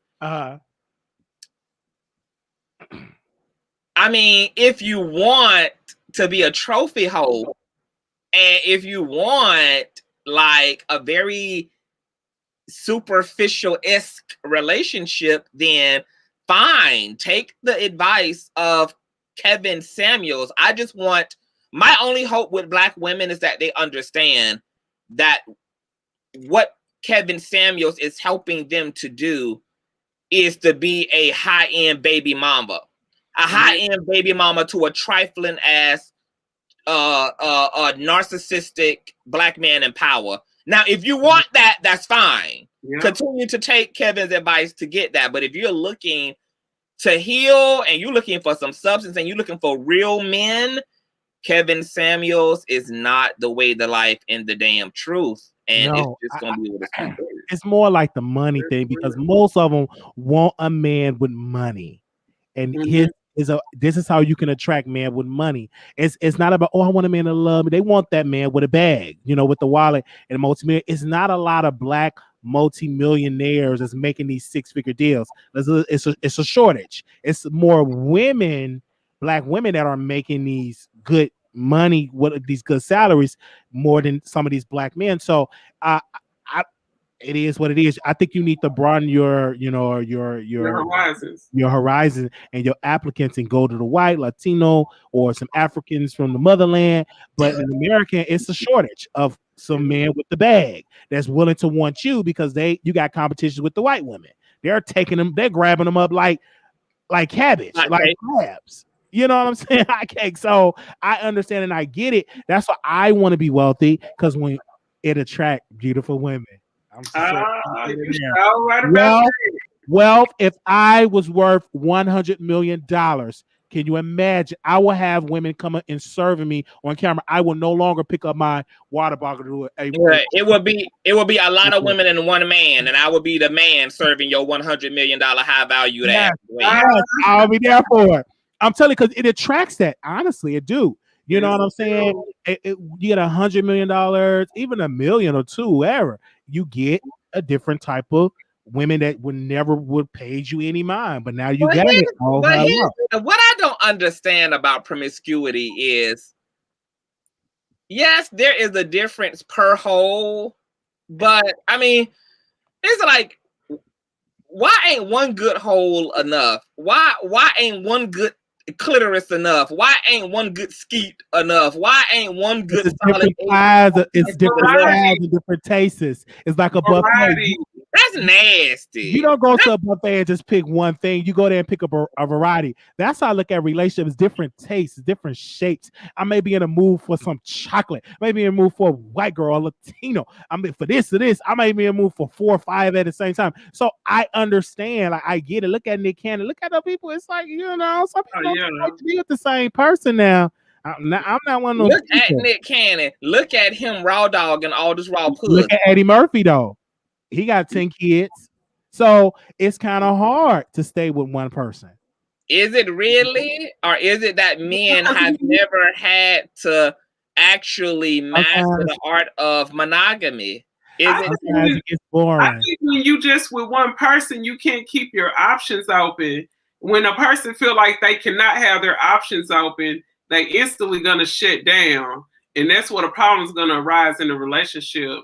I mean, if you want to be a trophy hoe, and if you want like a very superficial-esque relationship, then fine, take the advice of Kevin Samuels. I just want, my only hope with black women is that they understand that what Kevin Samuels is helping them to do is to be a high-end baby mama. A high-end baby mama to a trifling ass a narcissistic black man in power. Now, if you want that, that's fine. Continue to take Kevin's advice to get that. But if you're looking to heal and you're looking for some substance and you're looking for real men, Kevin Samuels is not the way, the life, and the damn truth. And it's just gonna be what it's gonna be. It's more like the money thing, because most of them want a man with money, and this is how you can attract men with money. It's not about, I want a man to love me. They want that man with a bag, with the wallet and multi-million. It's not a lot of black multi-millionaires that's making these six-figure deals. It's a shortage. It's more women, black women, that are making these good money with these good salaries more than some of these black men. So it is what it is. I think you need to broaden your horizons and your applicants, and go to the white, Latino, or some Africans from the motherland. But in America, it's a shortage of some men with the bag that's willing to want you, because you got competition with the white women. They're taking them, they're grabbing them up like cabbage, like crabs. You know what I'm saying? Okay, so I understand and I get it. That's why I want to be wealthy, because when it attracts beautiful women. Well, if I was worth $100 million, can you imagine? I will have women coming and serving me on camera. I will no longer pick up my water bottle to it would be a lot of women and one man, and I would be the man serving your $100 million high value. Yes, I'll be there for it. I'm telling you, because it attracts that. Honestly, it do. You know what I'm saying? You get $100 million, even $1 million or two, whatever. You get a different type of women that would pay you any mind, but now you got it. What I don't understand about promiscuity is, yes, there is a difference per hole, but I mean, it's like, why ain't one good hole enough? Why ain't one good clitoris enough? Why ain't one good skeet enough? Why ain't one good different size? It's different size and different tastes. It's like a buffet. That's nasty. You don't go to a buffet and just pick one thing. You go there and pick up a variety. That's how I look at relationships. Different tastes, different shapes. I may be in a mood for some chocolate. Maybe in a mood for a white girl or Latino. I mean, for this or this. I may be in a mood for 4 or 5 at the same time. So I understand. Like, I get it. Look at Nick Cannon. Look at the people. It's like, you know, some people don't like to be with the same person now. I'm not one of those. Look at Nick Cannon. Look at him raw dogging all this raw pussy. Look at Eddie Murphy though. He got 10 kids. So it's kind of hard to stay with one person. Is it really? Or is it that men have never had to actually master the art of monogamy? It gets boring. I think when you just with one person, you can't keep your options open. When a person feel like they cannot have their options open, they instantly gonna shut down. And that's what a problem is gonna arise in a relationship.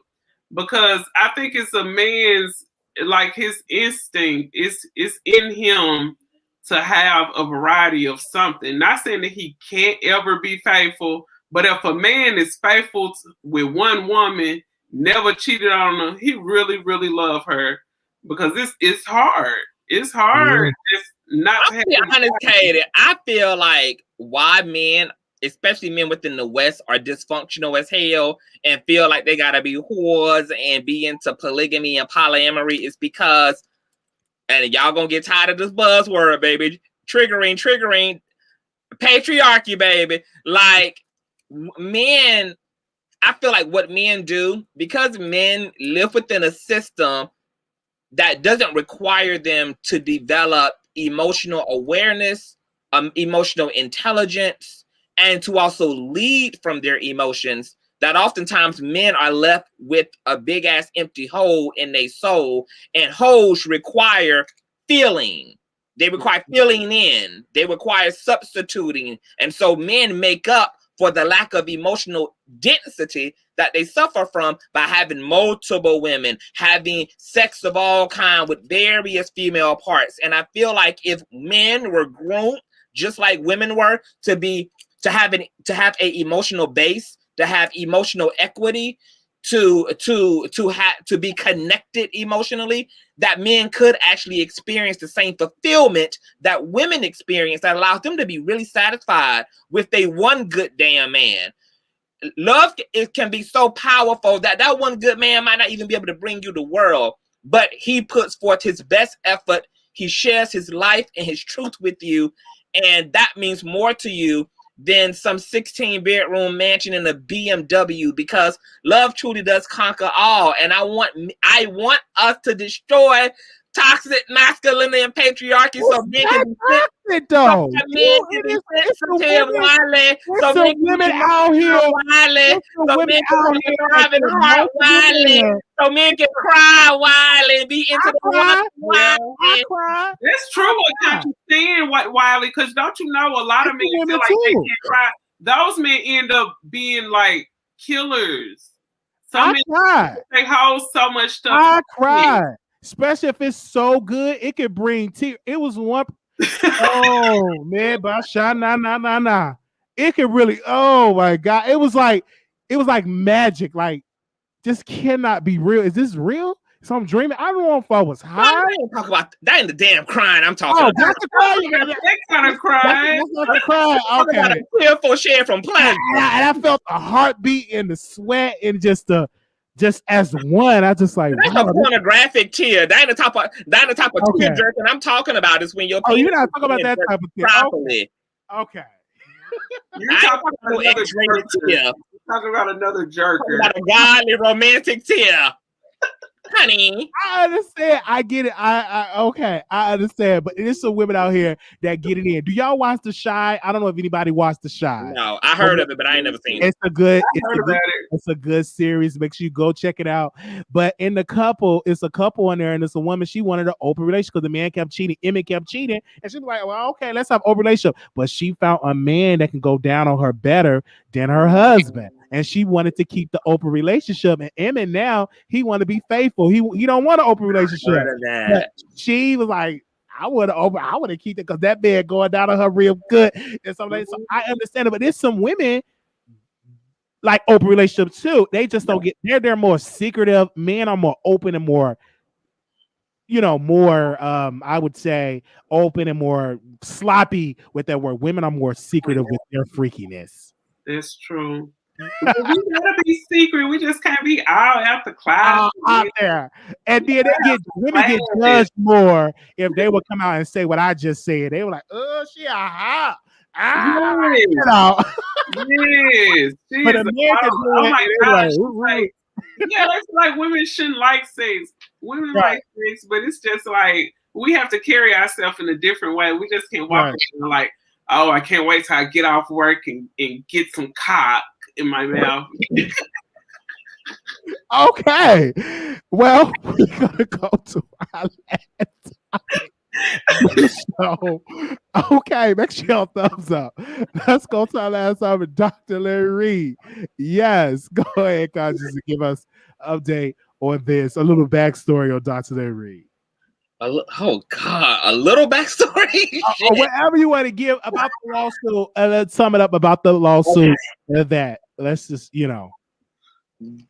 Because I think it's a man's, like, his instinct is in him to have a variety of something. Not saying that he can't ever be faithful, but if a man is faithful with one woman, never cheated on her, he really, really love her. Because it's hard. It's hard. Yeah. It's not to be honest, Katie, I feel like why men, especially men within the West, are dysfunctional as hell and feel like they gotta be whores and be into polygamy and polyamory is because, and y'all gonna get tired of this buzzword, baby, triggering patriarchy, baby. Like, men, I feel like what men do, because men live within a system that doesn't require them to develop emotional awareness, emotional intelligence, and to also lead from their emotions, that oftentimes men are left with a big ass empty hole in their soul, and holes require feeling. They require filling in. They require substituting. And so men make up for the lack of emotional density that they suffer from by having multiple women, having sex of all kinds with various female parts. And I feel like if men were groomed just like women were to have a emotional base, to have emotional equity, to be connected emotionally, that men could actually experience the same fulfillment that women experience, that allows them to be really satisfied with a one good damn man. Love, it can be so powerful that one good man might not even be able to bring you the world, but he puts forth his best effort. He shares his life and his truth with you, and that means more to you than some 16-bedroom mansion in a BMW, because love truly does conquer all. And I want us to destroy toxic masculinity and patriarchy, so men can be sensitive, though. So women out here, so men can cry Wiley and be into the Wiley. That's true. I can't understand what Wiley, because don't you know a lot of men feel like they can't cry. Those men end up being like killers. Some men, they hold so much stuff. I cried. Especially if it's so good, it could bring tears. It was one. Oh man, but nah. It could really. Oh my god, it was like magic. Like, this cannot be real. Is this real? So I'm dreaming. I don't know if I was high. I ain't talk about that. In the damn crying, I'm talking. Oh, that's the cry. You got that kind of cry. That's not the cry. Okay. Tearful share from pleasure. And I felt the heartbeat and the sweat and just as one. I just like, that's a pornographic tear. That ain't the type of tear jerking I'm talking about. Is when you're you're not talking about that type of tear properly. Okay. You're talking about another tear. Talking about another jerker. About a godly romantic tear. honey. I understand. I get it. Okay. I understand. But there's some women out here that get it in. Do y'all watch The Shy? I don't know if anybody watched The Shy. No, I heard of it, but I ain't never seen it. It's a good. heard about it. It's a good series. Make sure you go check it out. But in the couple, it's a couple in there, and it's a woman. She wanted an open relationship because the man kept cheating. Emmett kept cheating, and she was like, "Well, okay, let's have an open relationship." But she found a man that can go down on her better than her husband, and she wanted to keep the open relationship. And Emmett now he want to be faithful. He don't want an open relationship. But she was like, I would have keep it because that man going down on her real good and something like that. So I understand it, but there's some women like open relationships too. They just don't get they're more secretive. Men are more open and more, more I would say open and more sloppy with that word. Women are more secretive with their freakiness. That's true. We gotta be secret. We just can't be all out the cloud out there. And then women get judged more if they would come out and say what I just said. They were like, "Oh, she yes. Yes. But a man can do it. My gosh. That's like women shouldn't like sex. Women like sex, but it's just like we have to carry ourselves in a different way. We just can't walk around like, oh, I can't wait till I get off work and get some cock in my mouth. Okay. Well, we're gonna go to our last show. Okay, make sure y'all thumbs up. Let's go to our last topic, Dr. Larry Reid. Yes, go ahead, Conscious, and give us an update on this, a little backstory on Dr. Larry Reid. Oh God, a little backstory. Whatever you want to give about the lawsuit, let's sum it up about the lawsuit. That let's just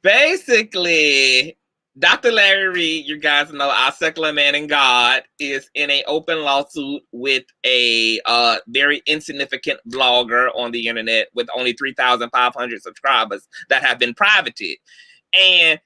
basically, Dr. Larry Reid, you guys know, our secular man in God, is in an open lawsuit with a very insignificant blogger on the internet with only 3,500 subscribers that have been privated, and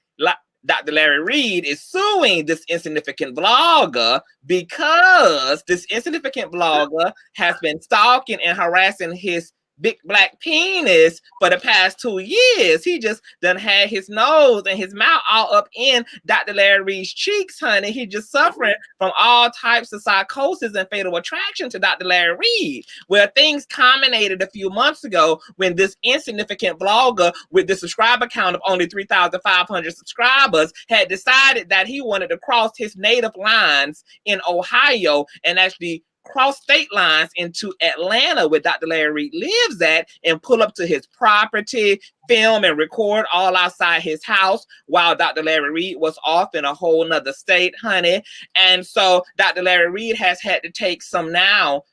Dr. Larry Reid is suing this insignificant blogger because this insignificant blogger has been stalking and harassing his big black penis for the past 2 years. He just done had his nose and his mouth all up in Dr. Larry Reid's cheeks, honey. He just suffering from all types of psychosis and fatal attraction to Dr. Larry Reid. Well, things culminated a few months ago when this insignificant blogger with the subscriber count of only 3,500 subscribers had decided that he wanted to cross his native lines in Ohio and actually cross state lines into Atlanta, where Dr. Larry Reid lives at, and pull up to his property, film and record all outside his house while Dr. Larry Reid was off in a whole nother state, honey. And so Dr. Larry Reid has had to take some now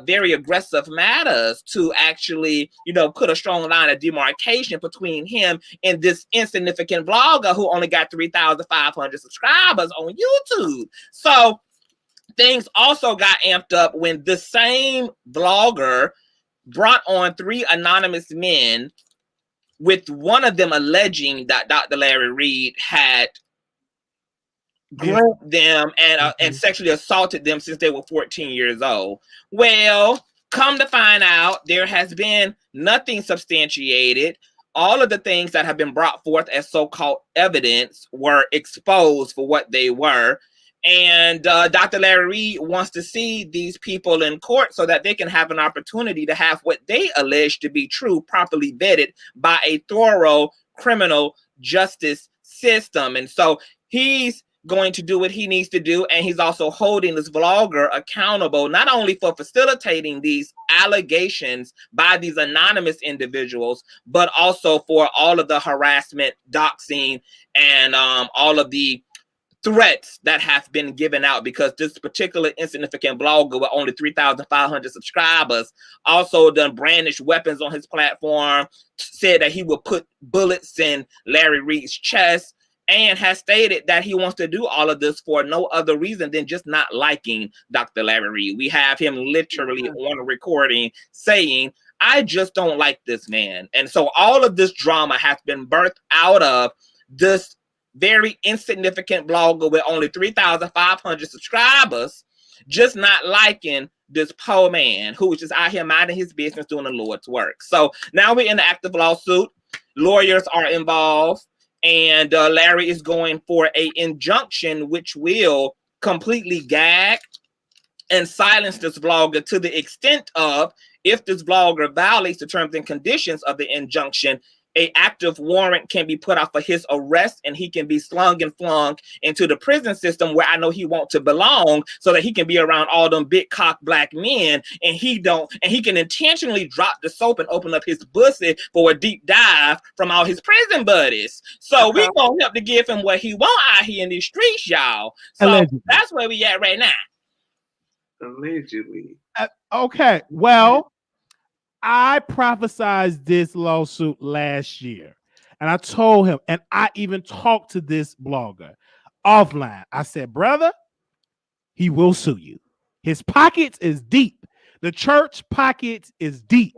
very aggressive matters to actually, put a strong line of demarcation between him and this insignificant blogger who only got 3,500 subscribers on YouTube. So things also got amped up when the same blogger brought on 3 anonymous men, with one of them alleging that Dr. Larry Reid had groped them and sexually assaulted them since they were 14 years old. Well, come to find out, there has been nothing substantiated. All of the things that have been brought forth as so-called evidence were exposed for what they were. And Dr. Larry Reid wants to see these people in court so that they can have an opportunity to have what they allege to be true properly vetted by a thorough criminal justice system. And so he's going to do what he needs to do. And he's also holding this vlogger accountable, not only for facilitating these allegations by these anonymous individuals, but also for all of the harassment, doxing, and all of the threats that have been given out, because this particular insignificant blogger with only 3,500 subscribers also done brandished weapons on his platform, said that he would put bullets in Larry Reid's chest, and has stated that he wants to do all of this for no other reason than just not liking Dr. Larry Reid. We have him literally on a recording saying, "I just don't like this man." And so all of this drama has been birthed out of this very insignificant blogger with only 3,500 subscribers just not liking this poor man who was just out here minding his business doing the Lord's work. So now we're in the active lawsuit. Lawyers are involved, and Larry is going for an injunction which will completely gag and silence this vlogger to the extent of, if this vlogger violates the terms and conditions of the injunction, an active warrant can be put out for his arrest, and he can be slung and flung into the prison system where I know he wants to belong, so that he can be around all them big cock black men, and he can intentionally drop the soap and open up his pussy for a deep dive from all his prison buddies. So we gonna help to give him what he want out here in these streets, y'all. So Allegedly. That's where we at right now. Allegedly. Okay, well, I prophesied this lawsuit last year, and I told him, and I even talked to this blogger offline. I said, brother, he will sue you. His pockets is deep. The church pockets is deep.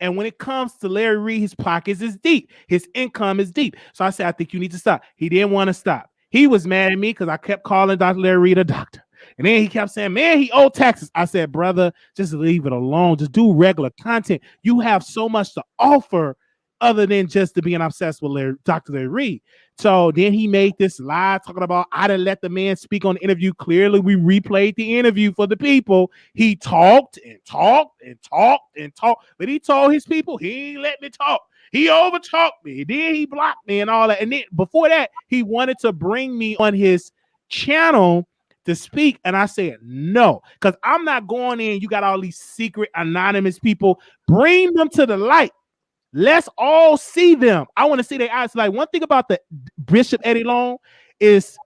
And when it comes to Larry Reid, his pockets is deep. His income is deep. So I said, I think you need to stop. He didn't want to stop. He was mad at me because I kept calling Dr. Larry Reid a doctor. And then he kept saying, man, he owed taxes. I said, brother, just leave it alone. Just do regular content. You have so much to offer other than just to being obsessed with Dr. Larry Reid. So then he made this lie talking about, I didn't let the man speak on the interview. Clearly, we replayed the interview for the people. He talked and talked and talked and talked, but he told his people, he ain't let me talk. He overtalked me. Then he blocked me and all that. And then before that, he wanted to bring me on his channel to speak, and I said no, because I'm not going in. You got all these secret anonymous people. Bring them to the light. Let's all see them. I want to see their eyes. Like, one thing about the Bishop Eddie Long is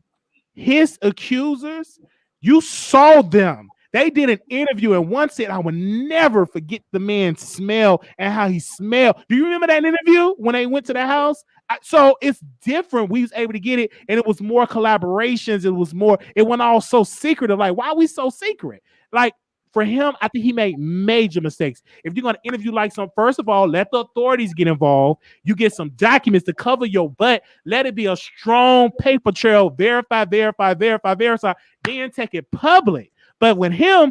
his accusers. You saw them. They did an interview, and one said, I will never forget the man's smell and how he smelled. Do you remember that interview when they went to the house? So it's different. We was able to get it, and it was more collaborations. It went all so secretive. Like, why are we so secret? Like, for him, I think he made major mistakes. If you're going to interview like some, first of all, let the authorities get involved. You get some documents to cover your butt. Let it be a strong paper trail. Verify, then take it public. But with him,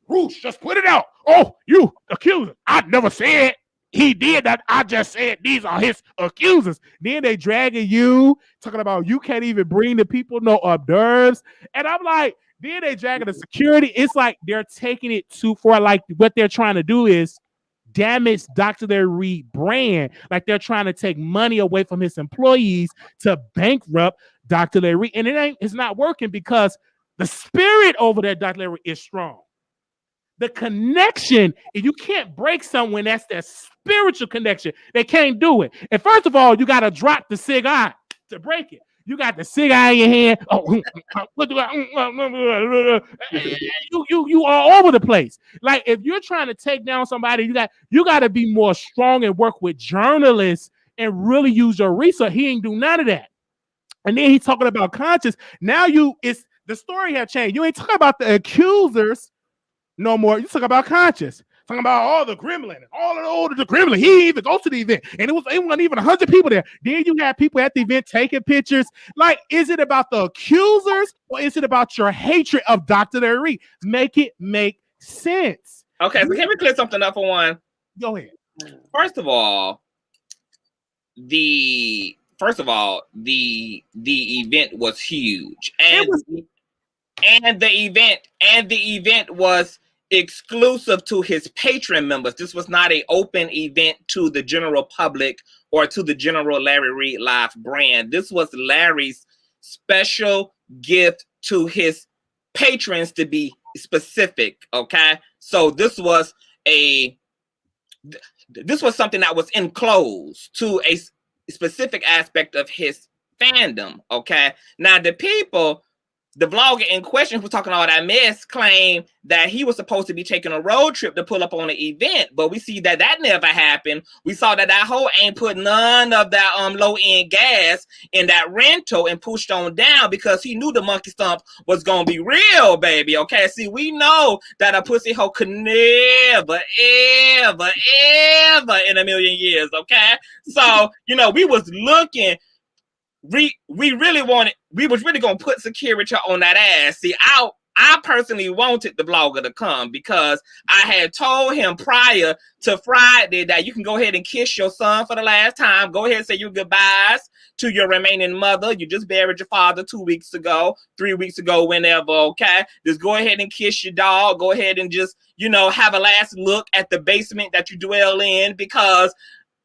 Roosh, just put it out. Oh, you accused. I never said he did that. I just said these are his accusers. Then they dragging you, talking about you can't even bring the people no hors d'oeuvres. And I'm like, then they dragging the security. It's like they're taking it too far. Like, what they're trying to do is damage Dr. Larry Reid brand. Like, they're trying to take money away from his employees to bankrupt Dr. Larry Reid. And it's not working because the spirit over there, Dr. Larry, is strong. The connection, if you can't break someone, that's their spiritual connection. They can't do it. And first of all, you got to drop the cigar to break it. You got the cigar in your hand. Oh, you all over the place. Like, if you're trying to take down somebody, you got to be more strong and work with journalists and really use your research. He ain't do none of that. And then he's talking about conscience. Now the story have changed. You ain't talking about the accusers no more. You talk about conscience. Talking about all the gremlin and all of the gremlin. He didn't even go to the event. And it wasn't even 100 people there. Then you had people at the event taking pictures. Like, is it about the accusers or is it about your hatred of Dr. Larry Reid? Make it make sense. Okay, so can we clear something up for one? Go ahead. First of all, the event was huge. And the event was exclusive to his patron members. This was not an open event to the general public or to the general Larry Reid Live brand. This was Larry's special gift to his patrons, to be specific. Okay, so this was something that was enclosed to a specific aspect of his fandom. Okay, now the vlogger in question who was talking all that mess claimed that he was supposed to be taking a road trip to pull up on an event, but we see that never happened. We saw that hoe ain't put none of that low-end gas in that rental and pushed on down because he knew the monkey stomp was gonna be real, baby. Okay, see, we know that a pussy hoe could never, ever, ever in a million years. Okay, so we was looking. We was really gonna put security on that ass. See, I personally wanted the vlogger to come because I had told him prior to Friday that you can go ahead and kiss your son for the last time. Go ahead and say your goodbyes to your remaining mother. You just buried your father 2 weeks ago, 3 weeks ago, whenever, okay? Just go ahead and kiss your dog. Go ahead and just, have a last look at the basement that you dwell in, because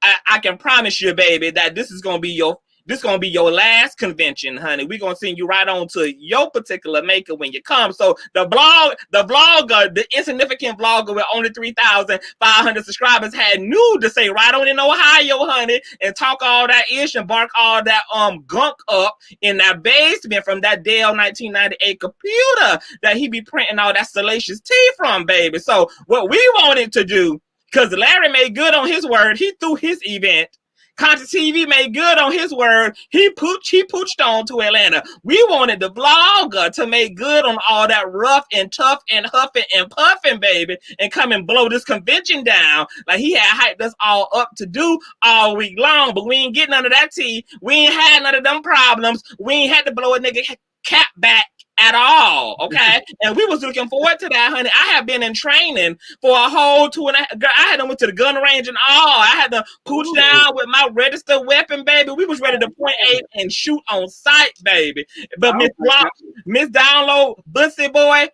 I can promise you, baby, that this is going to be your last convention, honey. We're going to send you right on to your particular maker when you come. So the vlogger, the insignificant vlogger with only 3,500 subscribers had new to say right on in Ohio, honey, and talk all that ish and bark all that gunk up in that basement from that Dell 1998 computer that he be printing all that salacious tea from, baby. So what we wanted to do, because Larry made good on his word, he threw his event. Content TV made good on his word. He pooched on to Atlanta. We wanted the vlogger to make good on all that rough and tough and huffing and puffing, baby, and come and blow this convention down like he had hyped us all up to do all week long. But we ain't getting none of that tea. We ain't had none of them problems. We ain't had to blow a nigga cap back at all, okay? And we was looking forward to that, honey. I have been in training for a whole 2.5. Girl, I had to went to the gun range and all. I had to pooch down with my registered weapon, baby. We was ready to point aim and shoot on sight, baby. But Miss Download, Bussy Boy,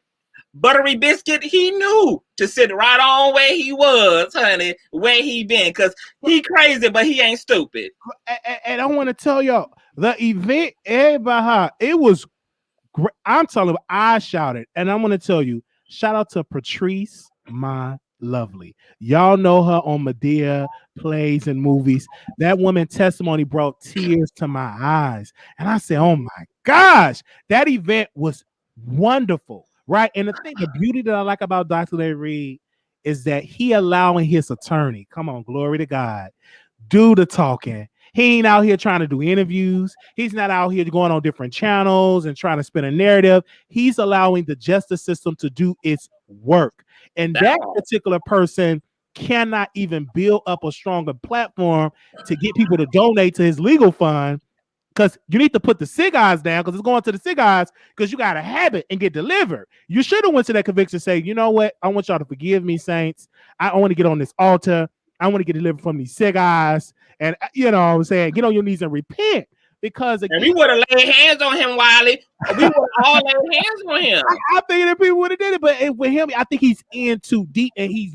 Buttery Biscuit, he knew to sit right on where he was, honey, where he been, because he crazy, but he ain't stupid. And I want to tell y'all, the event, everybody, it was great. I'm telling you, I shouted, and I'm going to tell you, shout out to Patrice, my lovely. Y'all know her on Medea plays and movies. That woman testimony brought tears to my eyes. And I said, oh my gosh, that event was wonderful, right? And the beauty that I like about Dr. Larry Reid is that he allowing his attorney, come on, glory to God, do the talking. He ain't out here trying to do interviews. He's not out here going on different channels and trying to spin a narrative. He's allowing the justice system to do its work. And that particular person cannot even build up a stronger platform to get people to donate to his legal fund, because you need to put the cigars down, because it's going to the cigars because you got to have it and get delivered. You should have went to that conviction and say, you know what? I want y'all to forgive me, saints. I want to get on this altar. I want to get delivered from these cigars. And you know what I'm saying, get on your knees and repent, because again, and we would have laid hands on him, Wiley. We would have all laid hands on him. I think that people would have did it, but with him, I think he's in too deep, and he's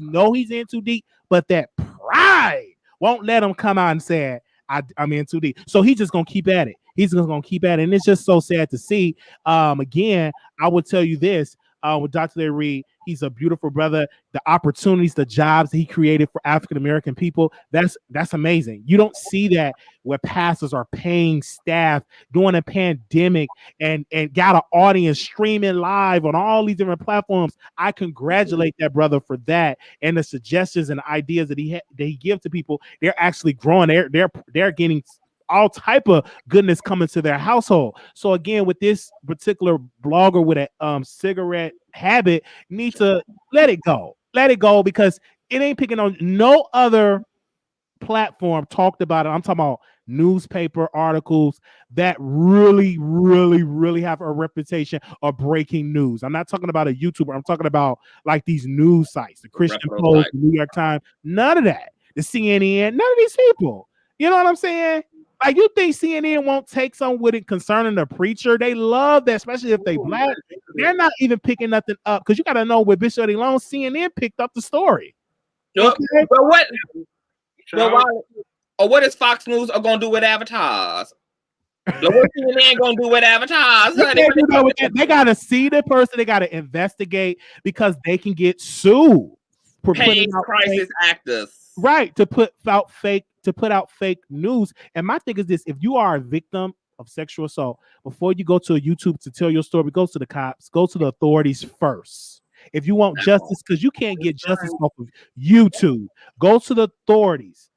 in too deep. But that pride won't let him come out and say, I'm in too deep. So he's just gonna keep at it. He's just gonna keep at it, and it's just so sad to see. Again, I would tell you this. With Dr. Larry Reid, he's a beautiful brother. The opportunities, the jobs he created for African-American people, that's amazing. You don't see that where pastors are paying staff during a pandemic and got an audience streaming live on all these different platforms. I congratulate that brother for that, and the suggestions and ideas that he gives to people. They're actually growing. They're getting all type of goodness coming to their household. So again, with this particular blogger with a cigarette habit, need to let it go, because it ain't picking on no other platform talked about it. I'm talking about newspaper articles that really, really, really have a reputation of breaking news. I'm not talking about a YouTuber. I'm talking about like these news sites, the Christian Post, the New York Times, none of that. The CNN, none of these people. You know what I'm saying? Like, you think CNN won't take something with it concerning the preacher? They love that, especially if they black. They're not even picking nothing up, because you got to know with Bishop Eddie Long, CNN picked up the story. Okay? What is Fox News are gonna do with avatars? What CNN gonna do with avatars? They gotta see the person. They gotta investigate, because they can get sued for paying crisis actors, right? To put out fake news. And my thing is this: if you are a victim of sexual assault, before you go to a YouTube to tell your story, go to the cops, go to the authorities first. If you want justice, because you can't get justice off of YouTube, go to the authorities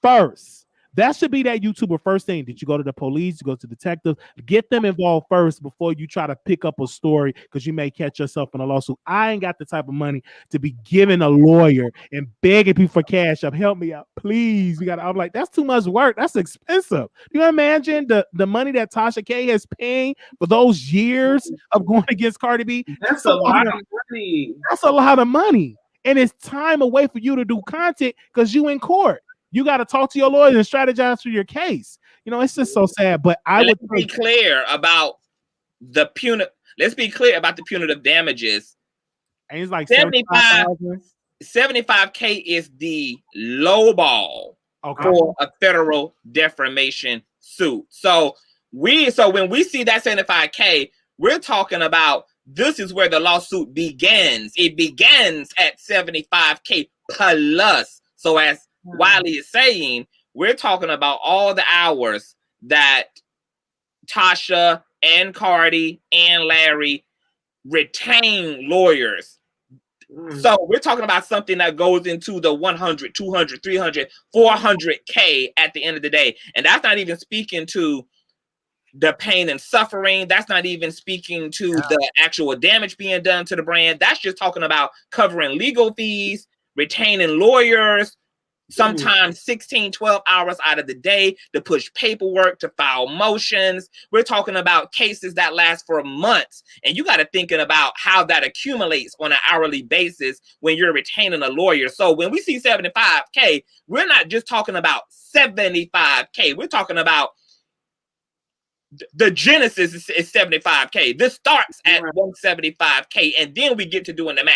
first, That should be that YouTuber first thing. Did you go to the police? You go to detectives? Get them involved first before you try to pick up a story because you may catch yourself in a lawsuit. I ain't got the type of money to be giving a lawyer and begging people for cash up. Help me out, please. I'm like, that's too much work. That's expensive. You imagine the money that Tasha K is paying for those years of going against Cardi B? That's a lot of money. That's a lot of money. And it's time away for you to do content because you in court. You got to talk to your lawyer and strategize for your case. You know, it's just so sad. But let's be clear about the punitive. Let's be clear about the punitive damages. And it's like 75K is the low ball for a federal defamation suit. So when we see that 75K, we're talking about this is where the lawsuit begins. It begins at 75K plus. So as Wiley is saying, we're talking about all the hours that Tasha and Cardi and Larry retain lawyers. So we're talking about something that goes into the 100, 200, 300, 400K at the end of the day. And that's not even speaking to the pain and suffering. That's not even speaking to the actual damage being done to the brand. That's just talking about covering legal fees, retaining lawyers, sometimes 16, 12 hours out of the day to push paperwork, to file motions. We're talking about cases that last for months. And you got to think about how that accumulates on an hourly basis when you're retaining a lawyer. So when we see 75K, we're not just talking about 75K. We're talking about the genesis is 75K. This starts at 175K, and then we get to doing the math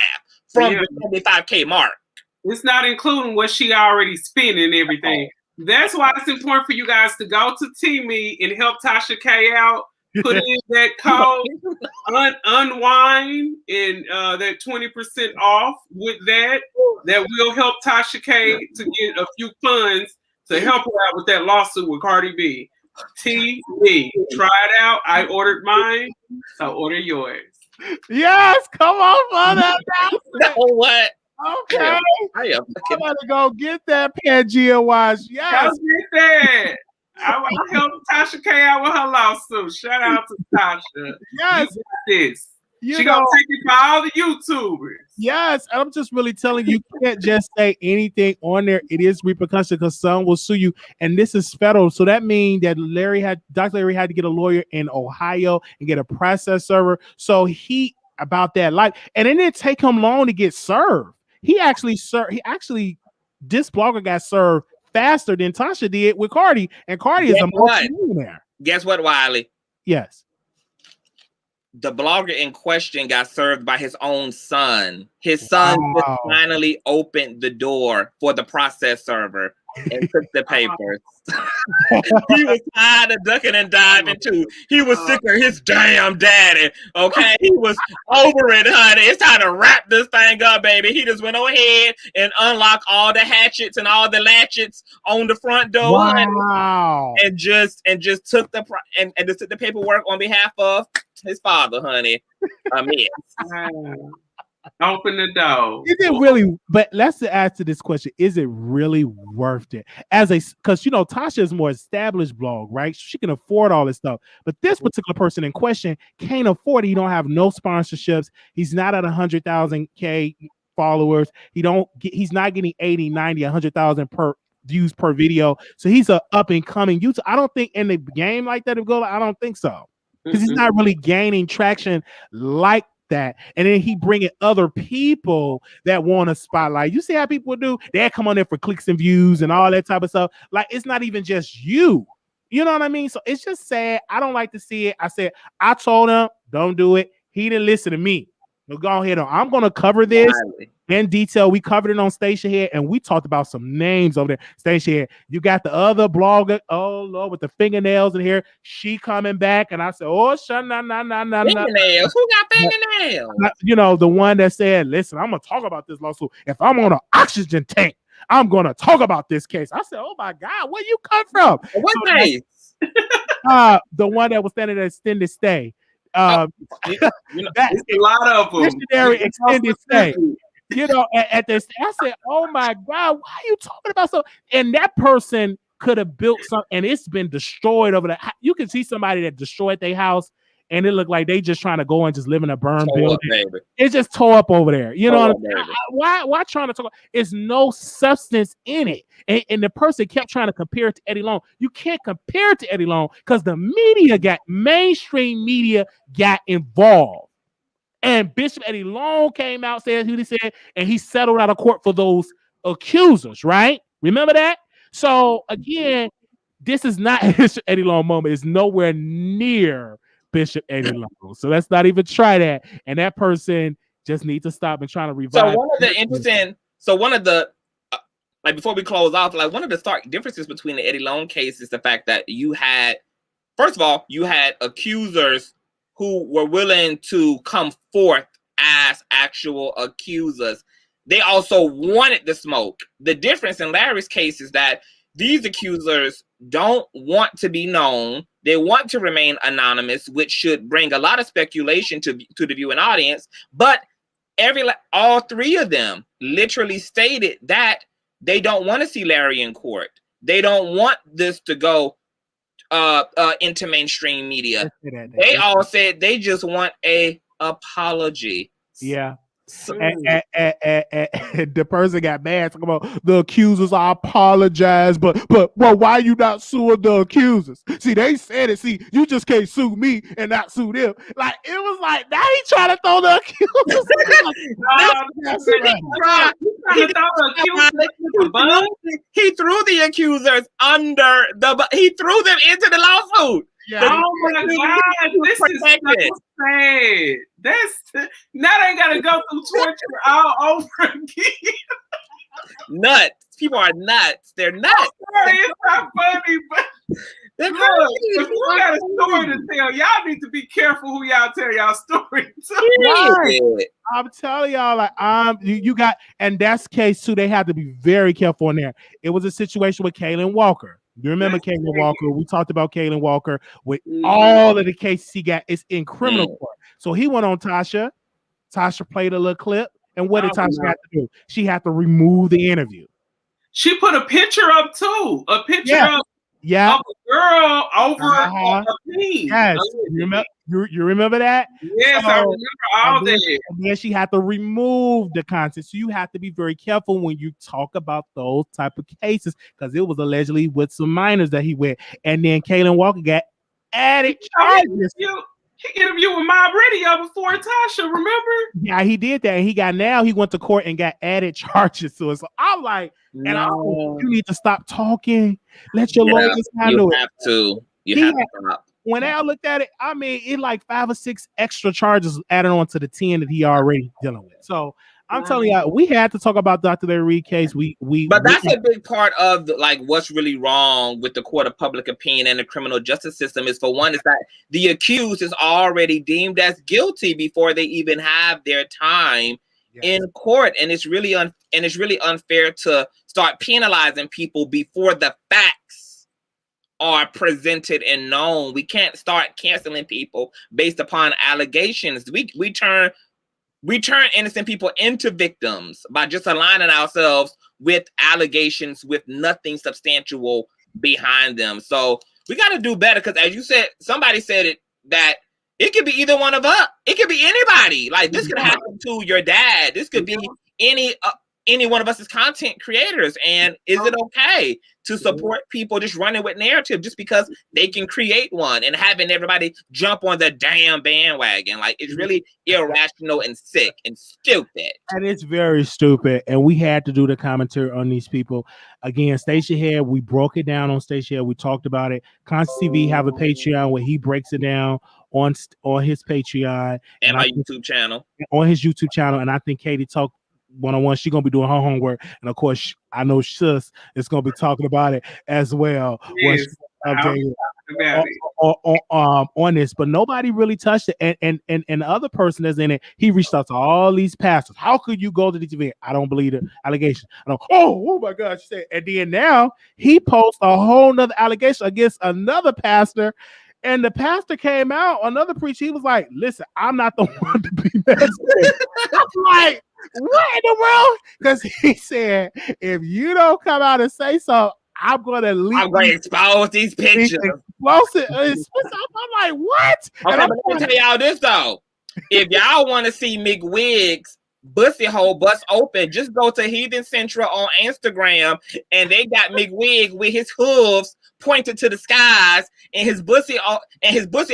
from the 75K mark. It's not including what she already spent and everything. That's why it's important for you guys to go to T-Me and help Tasha K out. Put in that code, unwind, and that 20% off with that. That will help Tasha K to get a few funds to help her out with that lawsuit with Cardi B. T-Me. Try it out. I ordered mine, so order yours. Yes, come on, mother. Know what? Okay. I'm gonna go get that Pangea wash. Yes. Go get that. I help Tasha K out with her lawsuit. Shout out to Tasha. Yes. This. She gonna take it for all the YouTubers. Yes, and I'm just really telling you, you can't just say anything on there. It is repercussion because some will sue you, and this is federal. So that means that Dr. Larry had to get a lawyer in Ohio and get a process server. So he about that life, and it didn't take him long to get served. He actually this blogger got served faster than Tasha did with Cardi, and Cardi is a multi-millionaire. Guess what, Wiley? Yes. The blogger in question got served by his own son. His son just finally opened the door for the process server and took the papers. He was tired of ducking and diving too. He was sick of his damn daddy. Okay, he was over it, honey. It's time to wrap this thing up, baby. He just went ahead and unlocked all the hatchets and all the latchets on the front door, wow. and just took the paperwork on behalf of his father, honey. Open the door. Is it really? But let's answer this question: is it really worth it? Because you know, Tasha is a more established blog, right? She can afford all this stuff. But this particular person in question can't afford it. He don't have no sponsorships. He's not at 100,000K followers. He's not getting 80, 90, 100,000 per views per video. So he's a up and coming YouTube. I don't think in the game like that I don't think so. Because he's not really gaining traction like that. And then he bringing other people that want a spotlight. You see how people do? They come on there for clicks and views and all that type of stuff. Like, it's not even just you. You know what I mean? So it's just sad. I don't like to see it. I told him, don't do it. He didn't listen to me. So go ahead. I'm going to cover this in detail. We covered it on Station Head, and we talked about some names over there. Station Head. You got the other blogger, oh Lord, with the fingernails in here. She coming back, and I said, oh, fingernails. Who got fingernails? You know, the one that said, listen, I'm going to talk about this lawsuit. If I'm on an oxygen tank, I'm going to talk about this case. I said, oh my God, where you come from? What case? The one that was standing at extended stay. That's a lot of them. Missionary extended stay. You know, at this, I said, "Oh my God, why are you talking about so?" And that person could have built something, and it's been destroyed over there. You can see somebody that destroyed their house, and it looked like they just trying to go and just live in a burned building. It's just tore up over there. You know why trying to talk? It's no substance in it. And the person kept trying to compare it to Eddie Long. You can't compare it to Eddie Long because the mainstream media got involved. And Bishop Eddie Long came out, said who he said, and he settled out of court for those accusers, right? Remember that? So again, this is not Bishop Eddie Long moment. It's nowhere near Bishop Eddie Long. So let's not even try that. And that person just needs to stop and trying to revive. So one of the like before we close off, like one of the stark differences between the Eddie Long case is the fact that you had, first of all, you had accusers who were willing to come forth as actual accusers. They also wanted the smoke. The difference in Larry's case is that these accusers don't want to be known. They want to remain anonymous, which should bring a lot of speculation to the viewing audience. But all three of them literally stated that they don't want to see Larry in court. They don't want this to go into mainstream media. They all said they just want a apology. Yeah. And the person got mad talking about the accusers. I apologize, but well, why are you not suing the accusers? See, they said it. See, you just can't sue me and not sue them. Like it was like now he trying to throw the accusers. He threw the accusers under the. He threw them into the lawsuit. Yeah. Oh my God, this is so sad. Now they gotta go through torture all over again. Nuts. People are nuts. They're nuts. Sorry, it's not funny, but look, if you got a story to tell, y'all need to be careful who y'all tell y'all story to. Right. I'm telling y'all, like you got, and that's the case too. They have to be very careful in there. It was a situation with Kaylin Walker. You remember Kaylin Walker? We talked about Kaylin Walker with all of the cases he got. It's in criminal court. So he went on Tasha. Tasha played a little clip. And what did Tasha have to do? She had to remove the interview. She put a picture up too. A picture of a girl over a scene. Yes. You remember that? Yes, I remember all that. And then she had to remove the content. So you have to be very careful when you talk about those type of cases because it was allegedly with some minors that he went. And then Kaylin Walker got added charges. He interviewed with Mob Radio before Tasha, remember? Yeah, he did that. And he went to court and got added charges to it. So I'm like, you need to stop talking. Let your lawyers handle it. You have to stop. When I looked at it, I mean, it like 5 or 6 extra charges added on to the 10 that he already dealing with. So I'm telling you, we had to talk about Dr. Larry Reid case. But that's a big part of like what's really wrong with the court of public opinion and the criminal justice system is, for one, is that the accused is already deemed as guilty before they even have their time in court, and it's really unfair to start penalizing people before the facts are presented and known. We can't start canceling people based upon allegations. We turn innocent people into victims by just aligning ourselves with allegations with nothing substantial behind them. So we got to do better because, as you said, somebody said it, that it could be either one of us. It could be anybody. Like this could happen to your dad. This could be any one of us as content creators. And is it okay to support people just running with narrative just because they can create one and having everybody jump on the damn bandwagon? Like it's really irrational and sick and stupid. And it's very stupid. And we had to do the commentary on these people. Again, Station Head, we broke it down on Station Head. We talked about it. Constant TV have a Patreon where he breaks it down on his Patreon and my YouTube channel. On his YouTube channel. And I think Katie talked one-on-one. She's gonna be doing her homework, and of course I know Shuss is gonna be talking about it as well. Yes, on this, but nobody really touched it. And the other person that's in it, he reached out to all these pastors. How could you go to these events? I don't believe the allegation. I don't. Oh my God! She said, and then now he posts a whole nother allegation against another pastor. And the pastor came out, another preacher, he was like, listen, I'm not the one to be messed with. I'm like, what in the world? Because he said, if you don't come out and say so, I'm gonna leak. I'm going to expose these pictures. Explosive. I'm like, what? Okay, but let me tell y'all this though. If y'all want to see McWig's bussy hole bust open, just go to Heathen Central on Instagram, and they got McWig with his hooves pointed to the skies and his bussy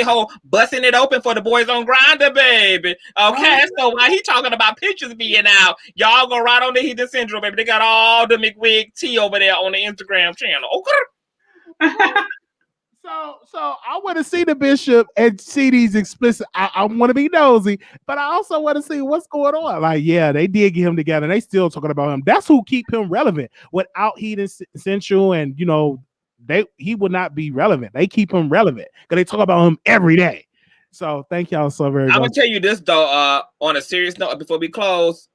hole busting it open for the boys on Grindr, baby. Okay, so while he talking about pictures being out, y'all go right on the Heathen Central, baby. They got all the McWig tea over there on the Instagram channel. Okay. So I want to see the bishop and see these explicit. I want to be nosy, but I also want to see what's going on. Like, yeah, they did get him together, and they still talking about him. That's who keep him relevant. Without Heathen Central, and he would not be relevant. They keep him relevant because they talk about him every day. So thank y'all so very much. I'm gonna tell you this though. On a serious note, before we close,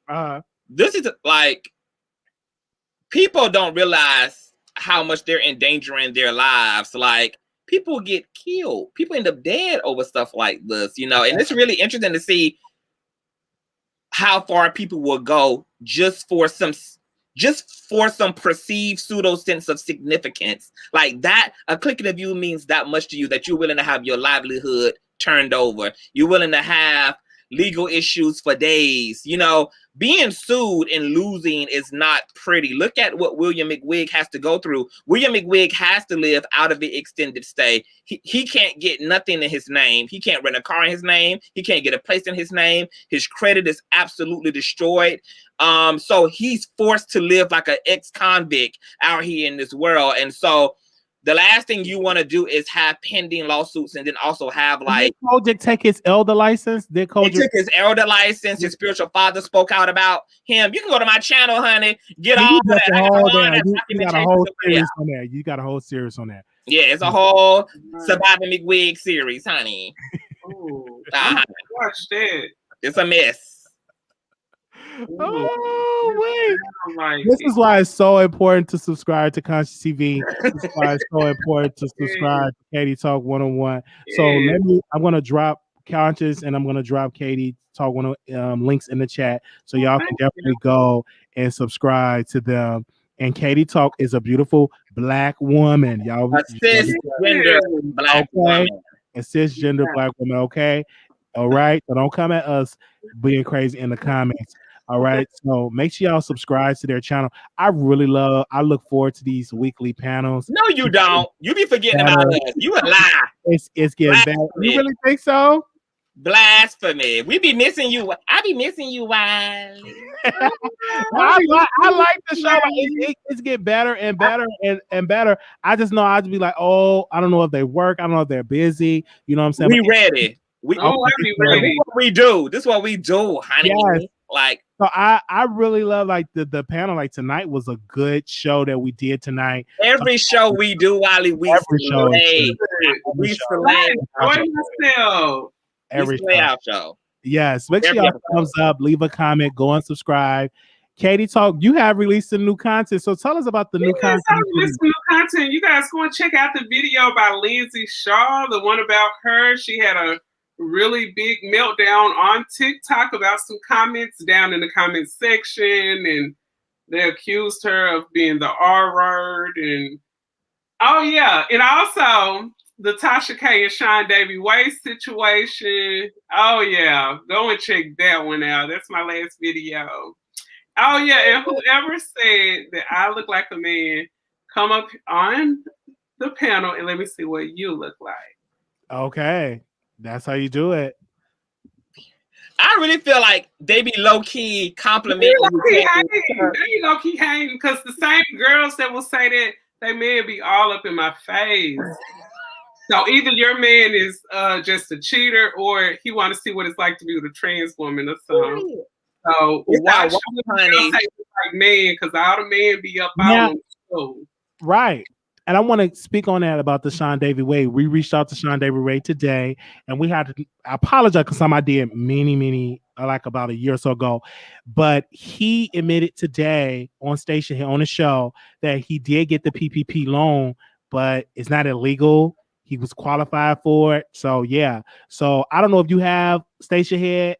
this is like people don't realize how much they're endangering their lives. Like, people get killed. People end up dead over stuff like this, and it's really interesting to see how far people will go just for some perceived pseudo sense of significance. Like that, a click of a view means that much to you that you're willing to have your livelihood turned over. You're willing to have legal issues for days. Being sued and losing is not pretty. Look at what William McWig has to go through. William McWig has to live out of the extended stay. He can't get nothing in his name. He can't rent a car in his name. He can't get a place in his name. His credit is absolutely destroyed. So he's forced to live like an ex-convict out here in this world. And so the last thing you want to do is have pending lawsuits and then also have like... Did Kojic take his elder license? He took his elder license. His spiritual father spoke out about him. You can go to my channel, honey. Get all that. You got a whole series on there. You got a whole series on there. Yeah, it's a whole Surviving McWig series, honey. Ooh, watch that. It's a mess. Oh, wait. This is why it's so important to subscribe to Conscious TV. This is why it's so important to subscribe to Katie Talk 101. So I'm going to drop Conscious and I'm going to drop Katie Talk 101 links in the chat. So y'all can definitely go and subscribe to them. And Katie Talk is a beautiful Black woman. Y'all, a cisgender Black woman. A cisgender Black woman, okay? All right? So don't come at us being crazy in the comments. All right, so make sure y'all subscribe to their channel. I look forward to these weekly panels. No, you don't. You be forgetting about us. You a lie. It's getting bad. You really think so? Blasphemy. We be missing you. I be missing you, Wiley. I like the show. It's getting better and better and better. I just know I'd be like, oh, I don't know if they work. I don't know if they're busy. You know what I'm saying? We ready. I be ready. This is what we do, honey. Yes. Like, so I really love like the panel. Like tonight was a good show that we did tonight. Every show we do, Wiley, we slay. We slay. Every show. Yes, make sure y'all thumbs up, leave a comment, go and subscribe. Katie Talk, you have released some new content, so tell us about the new content. I released new content. You guys go and check out the video by Lindsay Shaw, the one about her. She had a really big meltdown on TikTok about some comments down in the comment section, and they accused her of being the R word. And and also the Tasha K and Sean Davy Way situation. Go and check that one out. That's my last video. And whoever said that I look like a man, come up on the panel and let me see what you look like. Okay. That's how you do it. I really feel like they be low-key complimenting. They be low-key hating because the same girls that will say that they man be all up in my face. So either your man is just a cheater or he want to see what it's like to be with a trans woman or something. So watch honey. Like man, because all the men be up on them. Right. And I want to speak on that about the Sean Davy Way. We reached out to Sean Davy Way today, and we had to apologize because I did many, like about a year or so ago. But he admitted today on station here on the show that he did get the PPP loan, but it's not illegal. He was qualified for it. So yeah. So I don't know if you have station head,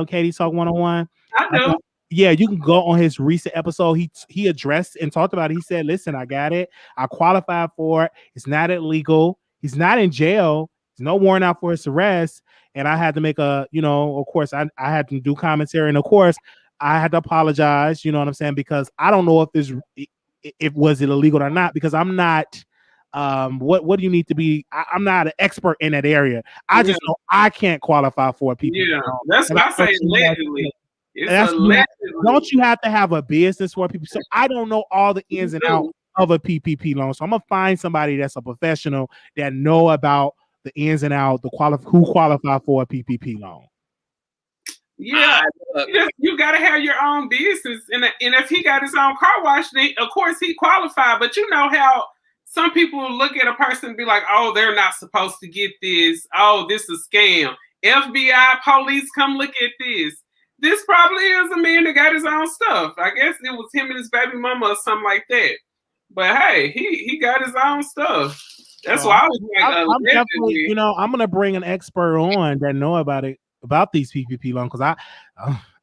Katie Talk 101. I do. Yeah, you can go on his recent episode. He addressed and talked about it. He said, listen, I got it. I qualified for it. It's not illegal. He's not in jail. There's no warrant out for his arrest. And I had to make of course, I had to do commentary. And of course, I had to apologize, you know what I'm saying? Because I don't know if was it illegal or not, because I'm not what do you need to be? I'm not an expert in that area. I just know I can't qualify for it. People, that's what I say allegedly. Don't you have to have a business for people? So I don't know all the ins and outs of a PPP loan. So I'm gonna find somebody that's a professional that know about the ins and outs, who qualify for a PPP loan. Yeah, you got to have your own business, and if he got his own car wash, then of course he qualified. But you know how some people look at a person and be like, "Oh, they're not supposed to get this. Oh, this is a scam. FBI, police, come look at this." This probably is a man that got his own stuff. I guess it was him and his baby mama or something like that. But hey, he got his own stuff. That's why I was like, I'm definitely, I'm gonna bring an expert on that know about these PPP loans, because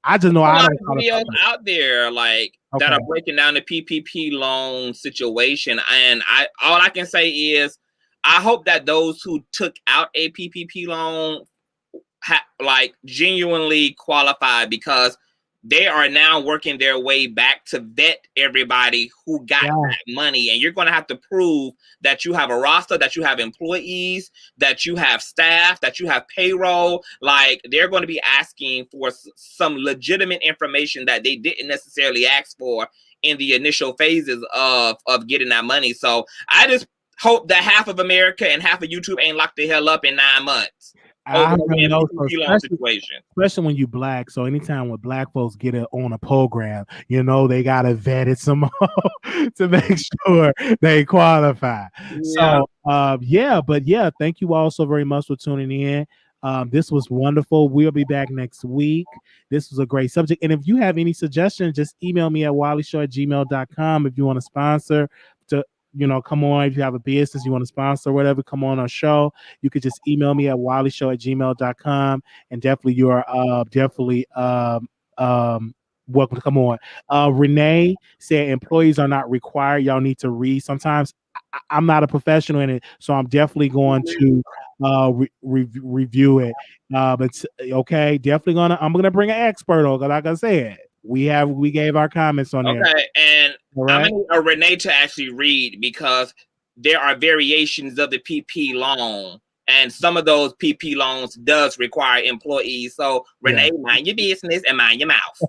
I just know I don't videos out there that are breaking down the PPP loan situation, and all I can say is I hope that those who took out a PPP loan genuinely qualified, because they are now working their way back to vet everybody who got that money. And you're going to have to prove that you have a roster, that you have employees, that you have staff, that you have payroll. They're going to be asking for some legitimate information that they didn't necessarily ask for in the initial phases of getting that money. So I just hope that half of America and half of YouTube ain't locked the hell up in 9 months. Especially when you black. So anytime when black folks get on a program, they gotta vet it some more to make sure they qualify. Yeah. So thank you all so very much for tuning in. This was wonderful. We'll be back next week. This was a great subject. And if you have any suggestions, just email me at wileyshow@gmail.com. If you want to sponsor come on. If you have a business, you want to sponsor or whatever, come on our show. You could just email me at wileyshow@gmail.com. And definitely you are welcome to come on. Renee said employees are not required. Y'all need to read. Sometimes I'm not a professional in it, so I'm definitely going to review it. But okay, definitely I'm gonna bring an expert on, like I said. We gave our comments on there. Okay, and I'm going to Renee to actually read, because there are variations of the PP loan, and some of those PP loans does require employees. So Renee, mind your business and mind your mouth.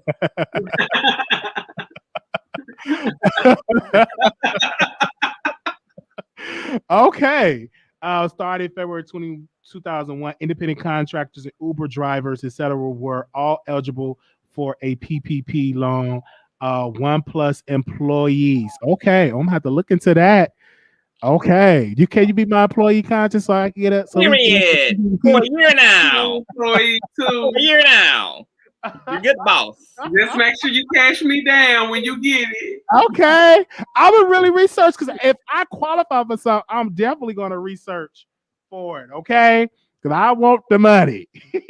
Okay. Started February 2001, independent contractors and Uber drivers, etc., were all eligible for a PPP loan. 1+ employees. Okay, I'm gonna have to look into that. Okay, can you be my employee conscious so I can get it? Period. For a year now. Employee too. For a year now. You're good, boss. Just make sure you cash me down when you get it. Okay, I would really research, because if I qualify for something, I'm definitely gonna research for it. Okay. Because I want the money. You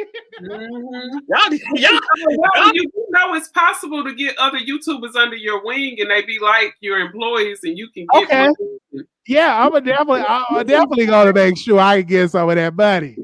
know it's possible to get other YouTubers under your wing, and they be like your employees, and you can get money. Yeah, I'm definitely gonna make sure I can get some of that money.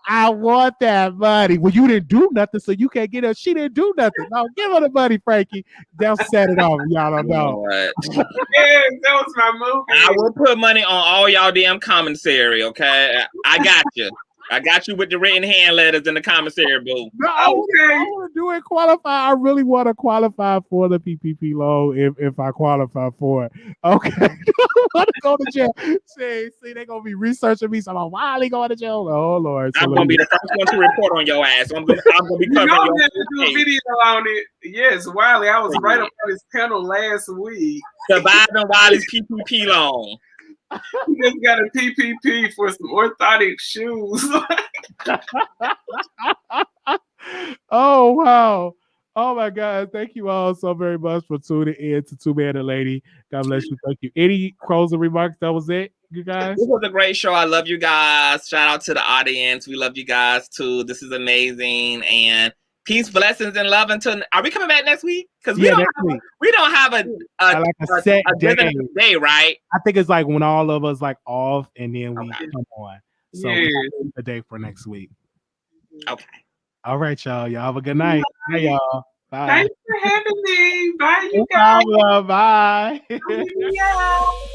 I want that money. Well, you didn't do nothing, so you can't get it. She didn't do nothing. No, give her the money, Frankie. They'll set it off. Y'all don't know. Yeah, that was my movie. I will put money on all y'all damn commentary. Okay, I got you. I got you with the written hand letters in the commissary booth. No, I want to do it. Qualify. I really want to qualify for the PPP loan if I qualify for it. Okay. I want to go to jail. See, they're going to be researching me. So I'm why are they going to jail? Oh, Lord. I'm going to be the first one to report on your ass. I'm going to be covering your ass. Do a video on it. Yes, Wiley. I was right up on his panel last week. Surviving Wiley's PPP loan. He just got a PPP for some orthotic shoes. Oh, wow. Oh, my God. Thank you all so very much for tuning in to Two Man and Lady. God bless you. Thank you. Any closing remarks? That was it, you guys? This was a great show. I love you guys. Shout out to the audience. We love you guys, too. This is amazing. And Peace, blessings, and love. Until are we coming back next week? Because we don't have a set day, right? I think it's like when all of us like off, and then we come on. So a day for next week. Okay. All right, y'all. Y'all have a good night. Hey, y'all. Bye. Thanks for having me. Bye, you guys. Bye. Bye.